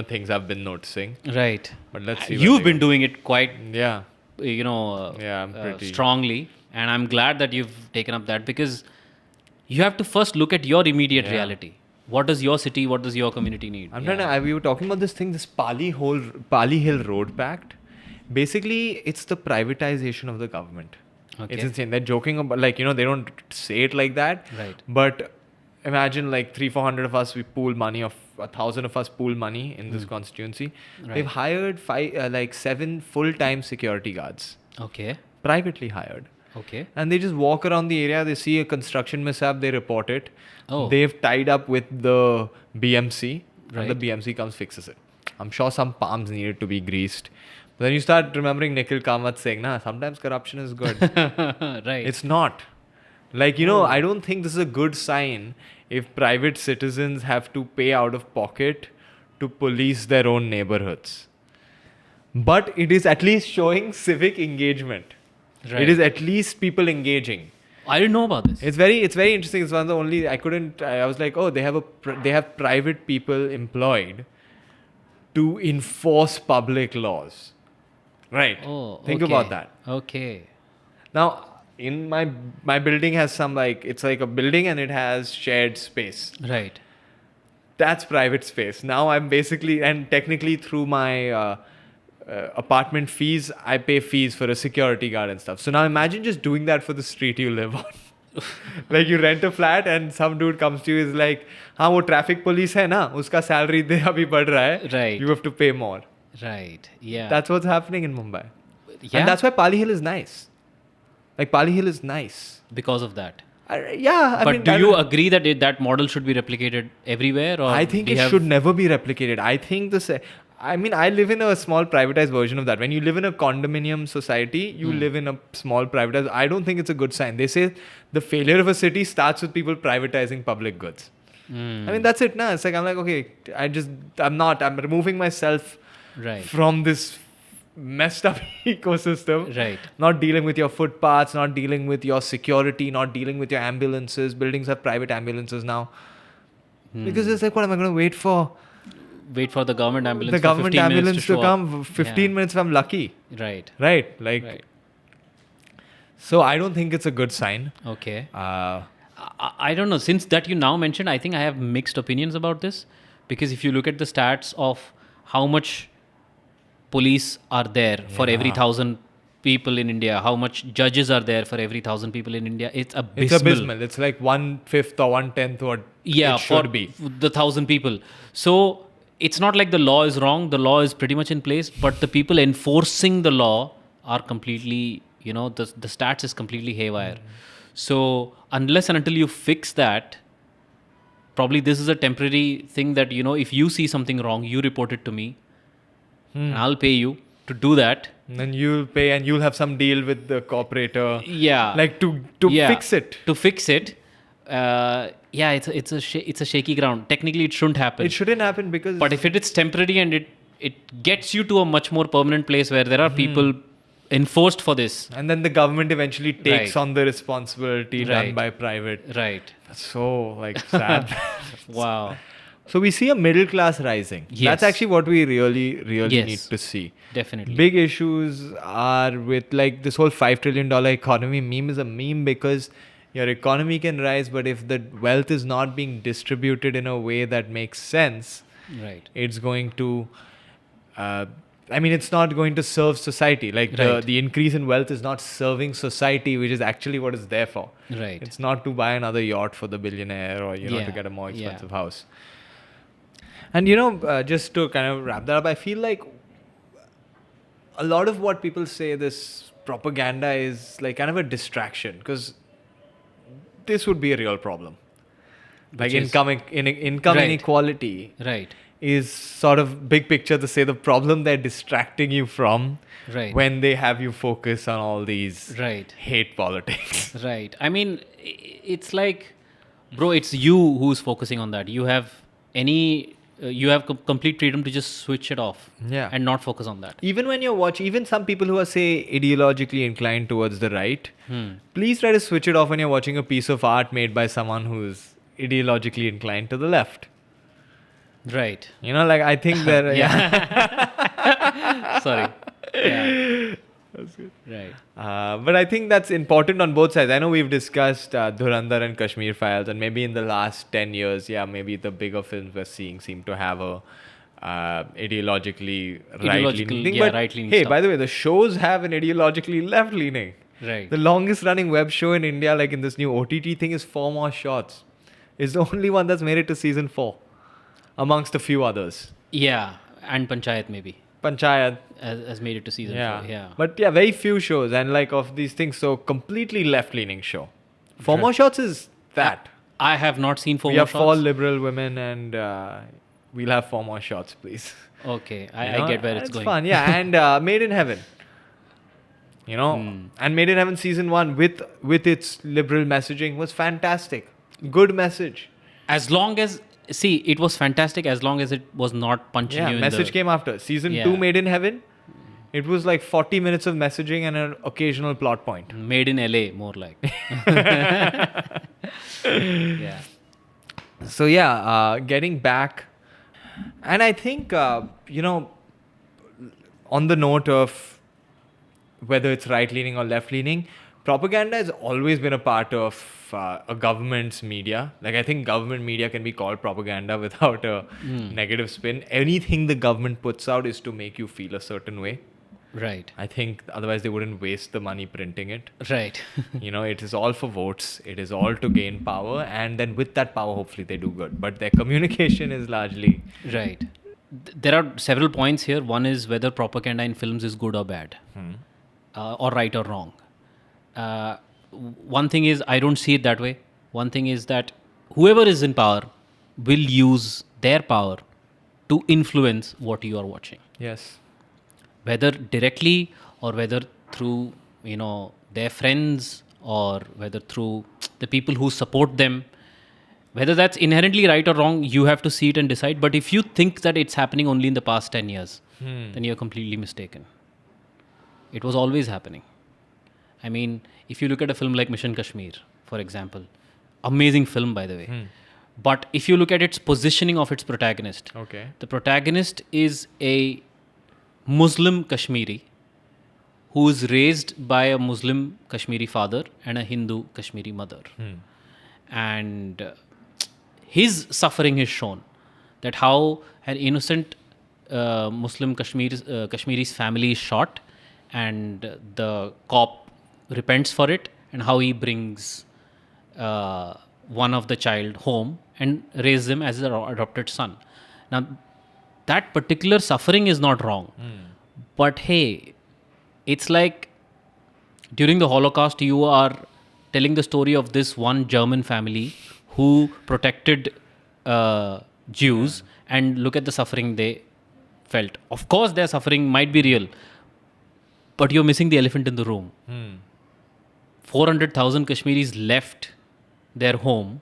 things I've been noticing. Right. But let's see. what You've they been go. doing it quite, Yeah. yeah, I'm pretty- strongly, and I'm glad that you've taken up that because you have to first look at your immediate Yeah. reality. What does your city, what does your community need? I'm trying to. We were talking about this thing, this Pali Hill Road Pact. Basically, it's the privatization of the government. Okay. It's insane. They're joking about, like, they don't say it like that. Right. But imagine like 300-400 of us, we pool money, of 1,000 of us pool money in this constituency. Right. They've hired 7 full-time security guards, Okay. privately hired. Okay. And they just walk around the area, they see a construction mishap, they report it. Oh. They've tied up with the BMC, and the Right. BMC comes fixes it. I'm sure some palms needed to be greased. But then you start remembering Nikhil Kamath saying, sometimes corruption is good. Right. It's not. Like, I don't think this is a good sign if private citizens have to pay out of pocket to police their own neighborhoods. But it is at least showing civic engagement. Right. It is at least people engaging. I didn't know about this. It's very interesting. It's one of the only I was like, oh, they have private people employed to enforce public laws. Right. Oh, Think okay. about that. Okay. Now, in my building has some it's like a building and it has shared space. Right. That's private space. Now I'm basically, and technically through my apartment fees, I pay fees for a security guard and stuff. So now imagine just doing that for the street you live on. Like you rent a flat and some dude comes to you is like, हाँ वो traffic police है ना, उसका salary दे अभी बढ़ रहा है. Right. You have to pay more. Right. Yeah. That's what's happening in Mumbai. Yeah. And that's why Pali Hill is nice. Like Pali Hill is nice. Because of that. I But mean, do you agree that that model should be replicated everywhere? Or I think we it have- should never be replicated. I think I live in a small privatized version of that. When you live in a condominium society, you live in a small privatized. I don't think it's a good sign. They say the failure of a city starts with people privatizing public goods. I mean, that's it now. It's like, I'm like, okay, I'm removing myself Right. from this messed up ecosystem. Right. Not dealing with your footpaths, not dealing with your security, not dealing with your ambulances. Buildings have private ambulances now. Because it's like, what am I going to wait for? Wait for the government ambulance. The for government 15 minutes ambulance to show up. come 15 minutes if I'm lucky. Right. Right. Like, Right. so I don't think it's a good sign. Okay. Uh, I don't know. Since that you now mentioned, I think I have mixed opinions about this. Because if you look at the stats of how much police are there for every 1,000 people in India, how much judges are there for every 1,000 people in India, it's abysmal. it's abysmal. It's like 1/5 or 1/10 or Yeah, it should for be. the 1,000 people. So it's not like the law is wrong. The law is pretty much in place, but the people enforcing the law are completely, the stats is completely haywire. So unless and until you fix that, probably this is a temporary thing that, if you see something wrong, you report it to me. And I'll pay you to do that. And then you'll pay and you'll have some deal with the corporator. Yeah. Like to Yeah, fix it. To fix it. yeah, it's a shaky ground. Technically, it shouldn't happen. It shouldn't happen because. But if it is temporary and it gets you to a much more permanent place where there are people enforced for this. And then the government eventually takes Right. on the responsibility done Right. by private. Right. That's so like sad. Wow. So we see a middle class rising. Yes. That's actually what we really Yes. need to see. Definitely. Big issues are with like this whole $5 trillion economy. Meme is a meme because your economy can rise, but if the wealth is not being distributed in a way that makes sense, Right. it's going to it's not going to serve society. Like Right. the increase in wealth is not serving society, which is actually what it's there for. Right. It's not to buy another yacht for the billionaire or to Yeah. get a more Yeah. expensive house. And just to kind of wrap that up, I feel like a lot of what people say, this propaganda, is like kind of a distraction, because this would be a real problem. Like Which is- income Right. inequality Right. is sort of big picture to say the problem they're distracting you from Right. when they have you focus on all these Right. hate politics. Right. I mean, it's like, bro, it's you who's focusing on that. You have complete freedom to just switch it off. Yeah. And not focus on that. Even when you're watching, even some people who are, say, ideologically inclined towards the right, please try to switch it off when you're watching a piece of art made by someone who's ideologically inclined to the left. Right. Like I think that, Sorry. Yeah. That's good. Right. But I think that's important on both sides. I know we've discussed Dhurandhar and Kashmir Files, and maybe in the last 10 years, maybe the bigger films we're seeing seem to have a ideologically right-leaning thing. But right-leaning hey, stuff. by the way, the shows have an ideologically left-leaning. Right. The longest running web show in India, like in this new OTT thing, is 4 More Shots. It's the only one that's made it to season 4, amongst a few others. Yeah. And Panchayat maybe Panchayat. has made it to season 4. Yeah. But very few shows, and like of these things, so completely left-leaning show. 4 Right. More Shots is that. I have not seen 4 We More have 4 Shots. liberal women, and we'll have 4 more shots, please. Okay. I get where it's going. Fun, yeah. And Made in Heaven. And Made in Heaven season 1 with its liberal messaging was fantastic. Good message. As long as... See, it was fantastic as long as it was not punching you in Message came after. Season 2 Yeah. Made in Heaven. It was like 40 minutes of messaging and an occasional plot point. Made in LA, more like. Yeah. So getting back, and I think on the note of whether it's right leaning or left leaning, propaganda has always been a part of a government's media. Like I think government media can be called propaganda without a negative spin. Anything the government puts out is to make you feel a certain way. Right. I think otherwise they wouldn't waste the money printing it. Right. It is all for votes. It is all to gain power. And then with that power, hopefully they do good. But their communication is largely... Right. There are several points here. One is whether propaganda in films is good or bad, or right or wrong. One thing is, I don't see it that way. One thing is that whoever is in power will use their power to influence what you are watching. Yes. Whether directly or whether through, their friends or whether through the people who support them. Whether that's inherently right or wrong, you have to see it and decide. But if you think that it's happening only in the past 10 years, then you're completely mistaken. It was always happening. I mean, if you look at a film like Mission Kashmir, for example, amazing film, by the way. But if you look at its positioning of its protagonist, Okay. the protagonist is a Muslim Kashmiri who is raised by a Muslim Kashmiri father and a Hindu Kashmiri mother. And his suffering is shown, that how an innocent Muslim Kashmiri's family is shot and the cop repents for it, and how he brings one of the child home and raises him as an adopted son. Now, that particular suffering is not wrong. But hey, it's like during the Holocaust, you are telling the story of this one German family who protected Jews, and look at the suffering they felt. Of course, their suffering might be real, but you're missing the elephant in the room. 400,000 Kashmiris left their home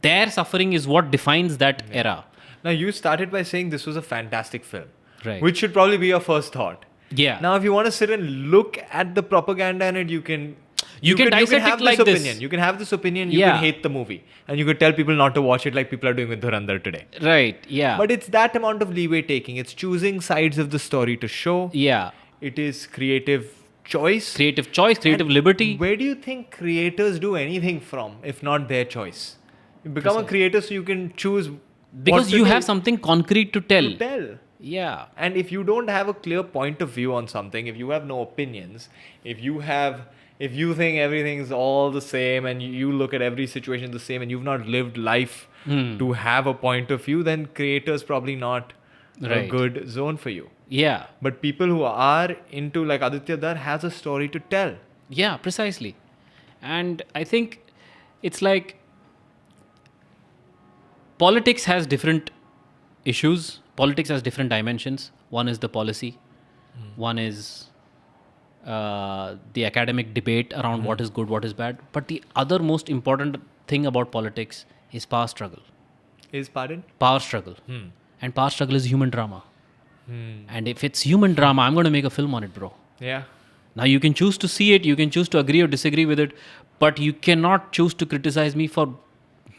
their suffering is what defines that era. Now, you started by saying this was a fantastic film, Right. which should probably be your first thought. Yeah. Now, if you want to sit and look at the propaganda in it, you can dissect have it like this this. opinion. You can have this opinion. You Yeah. can hate the movie, and you could tell people not to watch it, like people are doing with Dhurandhar today. Right. Yeah. But it's that amount of leeway taking. It's choosing sides of the story to show. yeah. It is creative choice. Creative choice, creative And liberty. Where do you think creators do anything from, if not their choice? You become a creator so you can choose Because what to you do have something concrete to tell. to tell. Yeah. And if you don't have a clear point of view on something, if you have no opinions, if you think everything's all the same and you look at every situation the same and you've not lived life to have a point of view, then creator's probably not a Right. good zone for you. Yeah. But people who are into, like Aditya Dar, has a story to tell. Yeah, precisely. And I think it's like politics has different issues. Politics has different dimensions. One is the policy. One is the academic debate around what is good, what is bad. But the other most important thing about politics is power struggle. Is pardon? Power struggle. And power struggle is human drama. And if it's human drama, I'm going to make a film on it, bro. Yeah. Now, you can choose to see it, you can choose to agree or disagree with it, but you cannot choose to criticize me for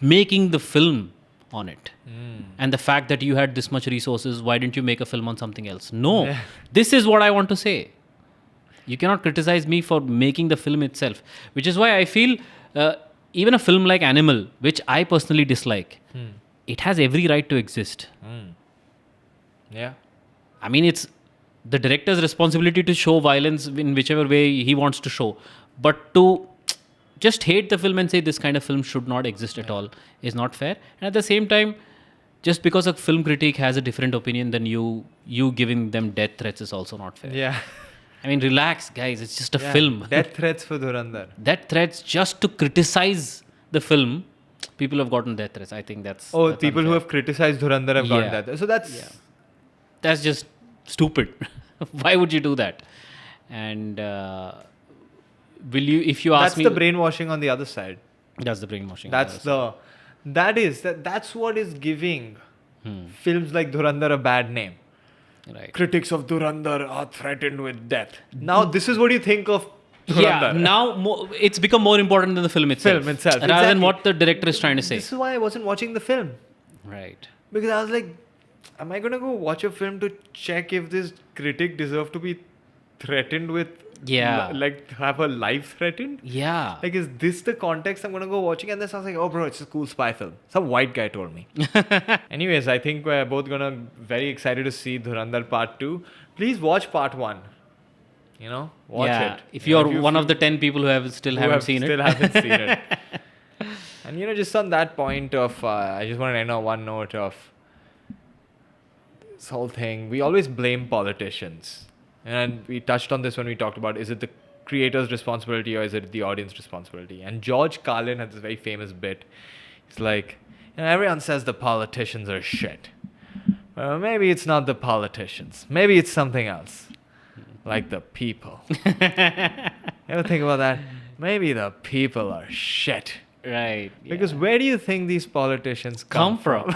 making the film on it. And the fact that you had this much resources, why didn't you make a film on something else? No, this is what I want to say. You cannot criticize me for making the film itself, which is why I feel even a film like Animal, which I personally dislike, it has every right to exist. Yeah. I mean, it's the director's responsibility to show violence in whichever way he wants to show. But to just hate the film and say this kind of film should not exist at all is not fair. And at the same time, just because a film critic has a different opinion than you giving them death threats is also not fair. Yeah. I mean, relax, guys. It's just a film. Death threats for Dhurandhar. Death threats just to criticize the film. People have gotten death threats. I think that's... Oh, that's people who unfair. have criticized Dhurandhar have gotten Yeah. that. So That's just stupid. Why would you do that? And if you ask that's me... the brainwashing on the other side. That's the brainwashing. That's what is giving films like Dhurandhar a bad name. Right. Critics of Dhurandhar are threatened with death. Now, this is what you think of Dhurandhar. Yeah, now it's become more important than the film itself. Rather Exactly. than what the director is trying to say. This is why I wasn't watching the film. Right. Because I was like, am I going to go watch a film to check if this critic deserves to be threatened with, Yeah. like have her life threatened? Yeah. Like, is this the context I'm going to go watching? And then sounds like, oh, bro, it's a cool spy film. Some white guy told me. Anyways, I think we're both going to very excited to see Dhurandhar Part 2. Please watch Part 1. You know, watch it. If you're one of the 10 people who haven't seen it. Still haven't seen it. And, just on that point of, I just want to end on one note of this whole thing. We always blame politicians. And we touched on this when we talked about, is it the creator's responsibility or is it the audience responsibility? And George Carlin had this very famous bit. It's like, everyone says the politicians are shit. Well, maybe it's not the politicians. Maybe it's something else. Like the people. Ever think about that? Maybe the people are shit. Right. Because where do you think these politicians come from?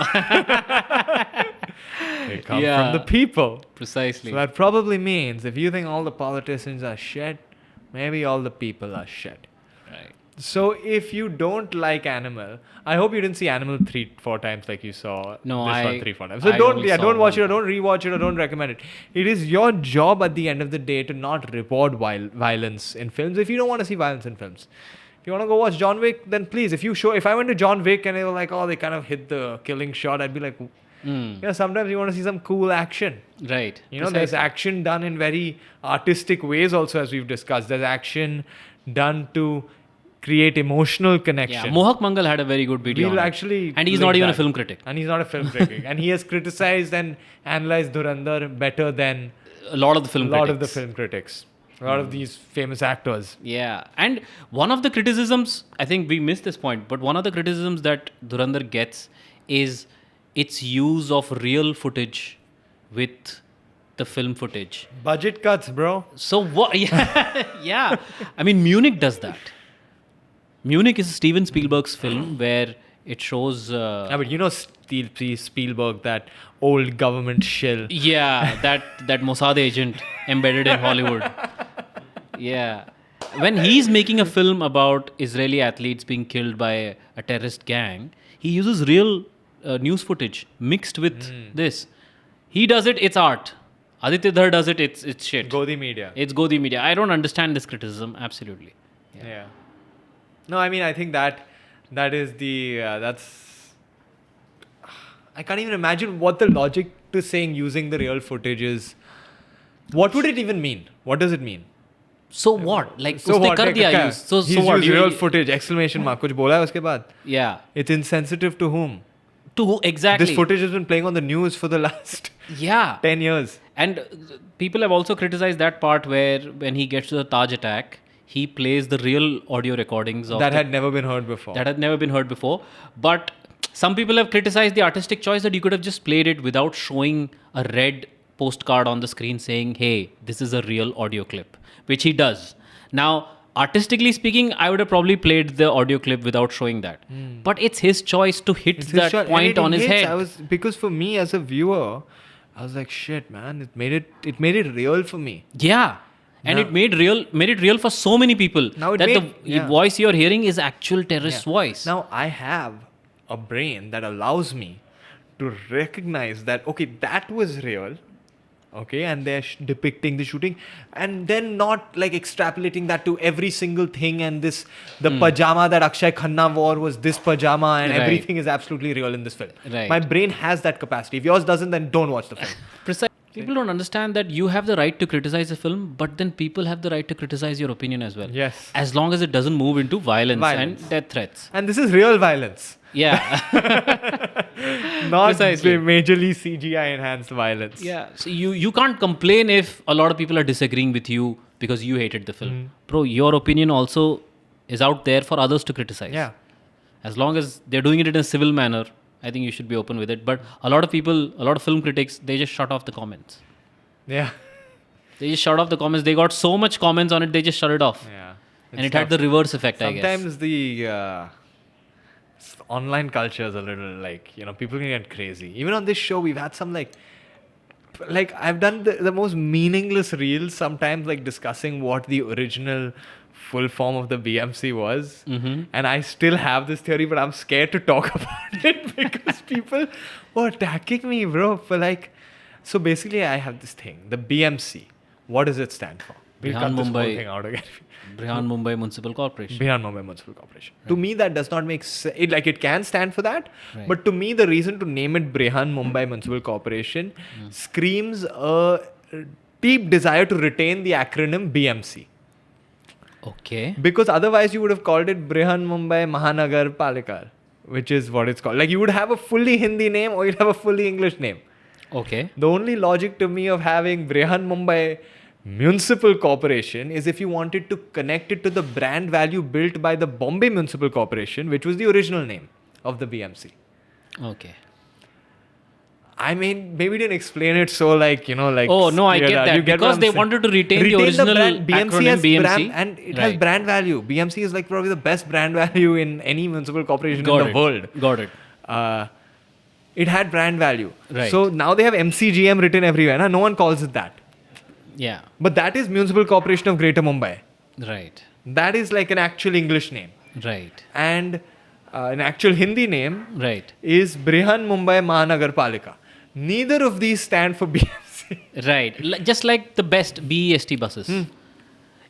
They come from the people. Precisely. So that probably means if you think all the politicians are shit, maybe all the people are shit. Right. So if you don't like Animal, I hope you didn't see Animal 3-4 times like you saw No, this I- one 3-4 times. So I don't only saw watch it one. or don't rewatch it or don't recommend it. It is your job at the end of the day to not reward violence in films if you don't want to see violence in films. If you want to go watch John Wick, then please, if I went to John Wick and they were like, oh, they kind of hit the killing shot, I'd be like, sometimes you want to see some cool action. Right. There's action done in very artistic ways also, as we've discussed. There's action done to create emotional connection. Yeah, Mohak Mangal had a very good video. We'll on it. actually And he's link not even a that. film critic. And he's not a film critic. And he has criticized and analyzed Dhurandhar better than A lot of the film a lot critics. of the film critics. A lot of these famous actors. Yeah. And one of the criticisms, I think we missed this point, but one of the criticisms that Dhurandhar gets is its use of real footage with the film footage. Budget cuts, bro. So what? Yeah. I mean, Munich does that. Munich is Steven Spielberg's film where It shows. Yeah, but you know Spielberg, that old government shill. Yeah, that Mossad agent embedded in Hollywood. Yeah. When he's making a film about Israeli athletes being killed by a terrorist gang, he uses real news footage mixed with this. He does it, it's art. Aditya Dhar does it, it's shit. Godi media. It's Godi media. I don't understand this criticism, absolutely. Yeah. No, I mean, I think that is the that's. I can't even imagine what the logic to saying using the real footage is. What would it even mean? What does it mean? So what? Like, So उसने what? कर दिया क्या? use. So He's what? used real footage! Exclamation mark. कुछ बोला है उसके बाद? Yeah. It's insensitive to whom? To who exactly? This footage has been playing on the news for the last Yeah. 10 years. And people have also criticized that part where when he gets to the Taj attack, he plays the real audio recordings of That had never been heard before. that had never been heard before. But some people have criticized the artistic choice that you could have just played it without showing a red postcard on the screen saying, hey, this is a real audio clip, which he does. Now, artistically speaking, I would have probably played the audio clip without showing that. But it's his choice to hit It's that shot, point and on his hits. head. Because for me as a viewer, I was like, shit, man, it made it real for me. Yeah. And Now- it made it real for so many people Now it that made- the yeah. voice you're hearing is actual terrorist voice. Now I have a brain that allows me to recognize that, okay, that was real. Okay, and they're depicting the shooting, and then not like extrapolating that to every single thing. And the pajama that Akshay Khanna wore was this pajama, and Right. everything is absolutely real in this film. Right. My brain has that capacity. If yours doesn't, then don't watch the film. Precise. People don't understand that you have the right to criticize a film, but then people have the right to criticize your opinion as well. Yes. As long as it doesn't move into violence. Violence. And death threats. And this is real violence, Yeah. not Precisely. majorly CGI enhanced violence. Yeah. So you can't complain if a lot of people are disagreeing with you because you hated the film. Bro, your opinion also is out there for others to criticize. Yeah. As long as they're doing it in a civil manner, I think you should be open with it. But a lot of people, a lot of film critics, they just shut off the comments. Yeah. They just shut off the comments. They got so much comments on it, they just shut it off. Yeah. And it had the reverse effect, I guess. Sometimes the online culture is a little like, people can get crazy. Even on this show, we've had some like I've done the most meaningless reels sometimes, like discussing what the original full form of the BMC was. And I still have this theory, but I'm scared to talk about it because people were attacking me, bro, for like. So basically, I have this thing, the BMC. What does it stand for? We'll cut this whole thing out again. Brihan Mumbai Municipal Corporation. Brihan Mumbai Municipal Corporation. Right. To me, that does not make sense. It can stand for that, Right. but to me, the reason to name it Brihan Mumbai Municipal Corporation screams a deep desire to retain the acronym BMC. Okay. Because otherwise, you would have called it Brihan Mumbai Mahanagar Palika, which is what it's called. Like you would have a fully Hindi name or you'd have a fully English name. Okay. The only logic to me of having Brihan Mumbai Municipal Corporation is if you wanted to connect it to the brand value built by the Bombay Municipal Corporation, which was the original name of the BMC. Okay. I mean, maybe didn't explain it so like. Oh, no, I get that. You get Because what they I'm saying. wanted to retain the original brand. BMC acronym has BMC. brand, and it has Right. brand value. BMC is like probably the best brand value in any municipal corporation Got in it. the world. Got it. It had brand value. Right. So now they have MCGM written everywhere. No one calls it that. Yeah. But that is Municipal Corporation of Greater Mumbai. Right. That is like an actual English name. Right. And an actual Hindi name Right. is Brihan Mumbai Mahanagar Palika. Neither of these stand for BMC. Right. Just like the best BEST buses.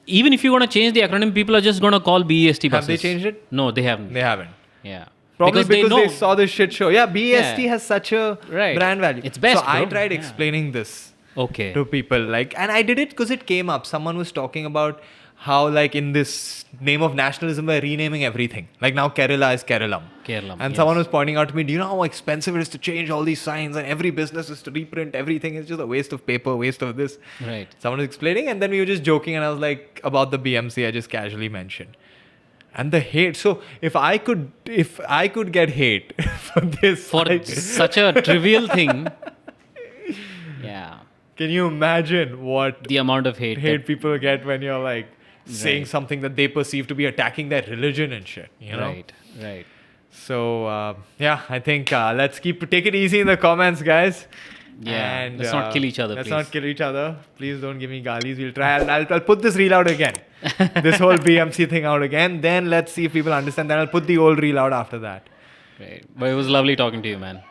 Even if you want to change the acronym, people are just going to call BEST buses. Have they changed it? No, they haven't. They haven't. Yeah. Probably because know. they saw this shit show. Yeah, BEST Yeah. has such a Right. brand value. It's best, So I bro. tried Yeah. explaining this Okay. to people. And I did it because it came up. Someone was talking about how in this name of nationalism, we're renaming everything. Like now Kerala is Keralam. Kerala. And someone was pointing out to me, do you know how expensive it is to change all these signs and every business is to reprint everything? It's just a waste of paper, waste of this. Right. Someone was explaining and then we were just joking and I was like, about the BMC, I just casually mentioned. And the hate. So if I could get hate for this. For such a trivial thing. Yeah. Can you imagine what The amount of hate. hate people get when you're saying Right. something that they perceive to be attacking their religion and shit, you know? Right. Right. So I think take it easy in the comments, guys. Yeah, And let's not kill each other. Let's please. not kill each other. Please don't give me galis. We'll try. I'll put this reel out again. This whole BMC thing out again. Then let's see if people understand. Then I'll put the old reel out after that. Great. But it was lovely talking to you, man.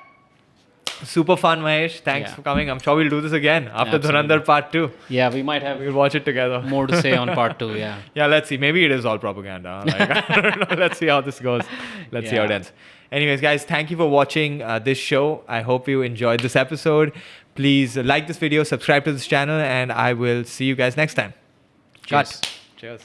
Super fun, Mahesh. Thanks for coming. I'm sure we'll do this again after Dhurandhar Part 2. Yeah, we might have. We'll watch it together. More to say on Part 2. Yeah. Yeah, let's see. Maybe it is all propaganda. Like, I don't know. Let's see how this goes. Let's see how it ends. Anyways, guys, thank you for watching this show. I hope you enjoyed this episode. Please like this video, subscribe to this channel, and I will see you guys next time. Cheers. Cheers.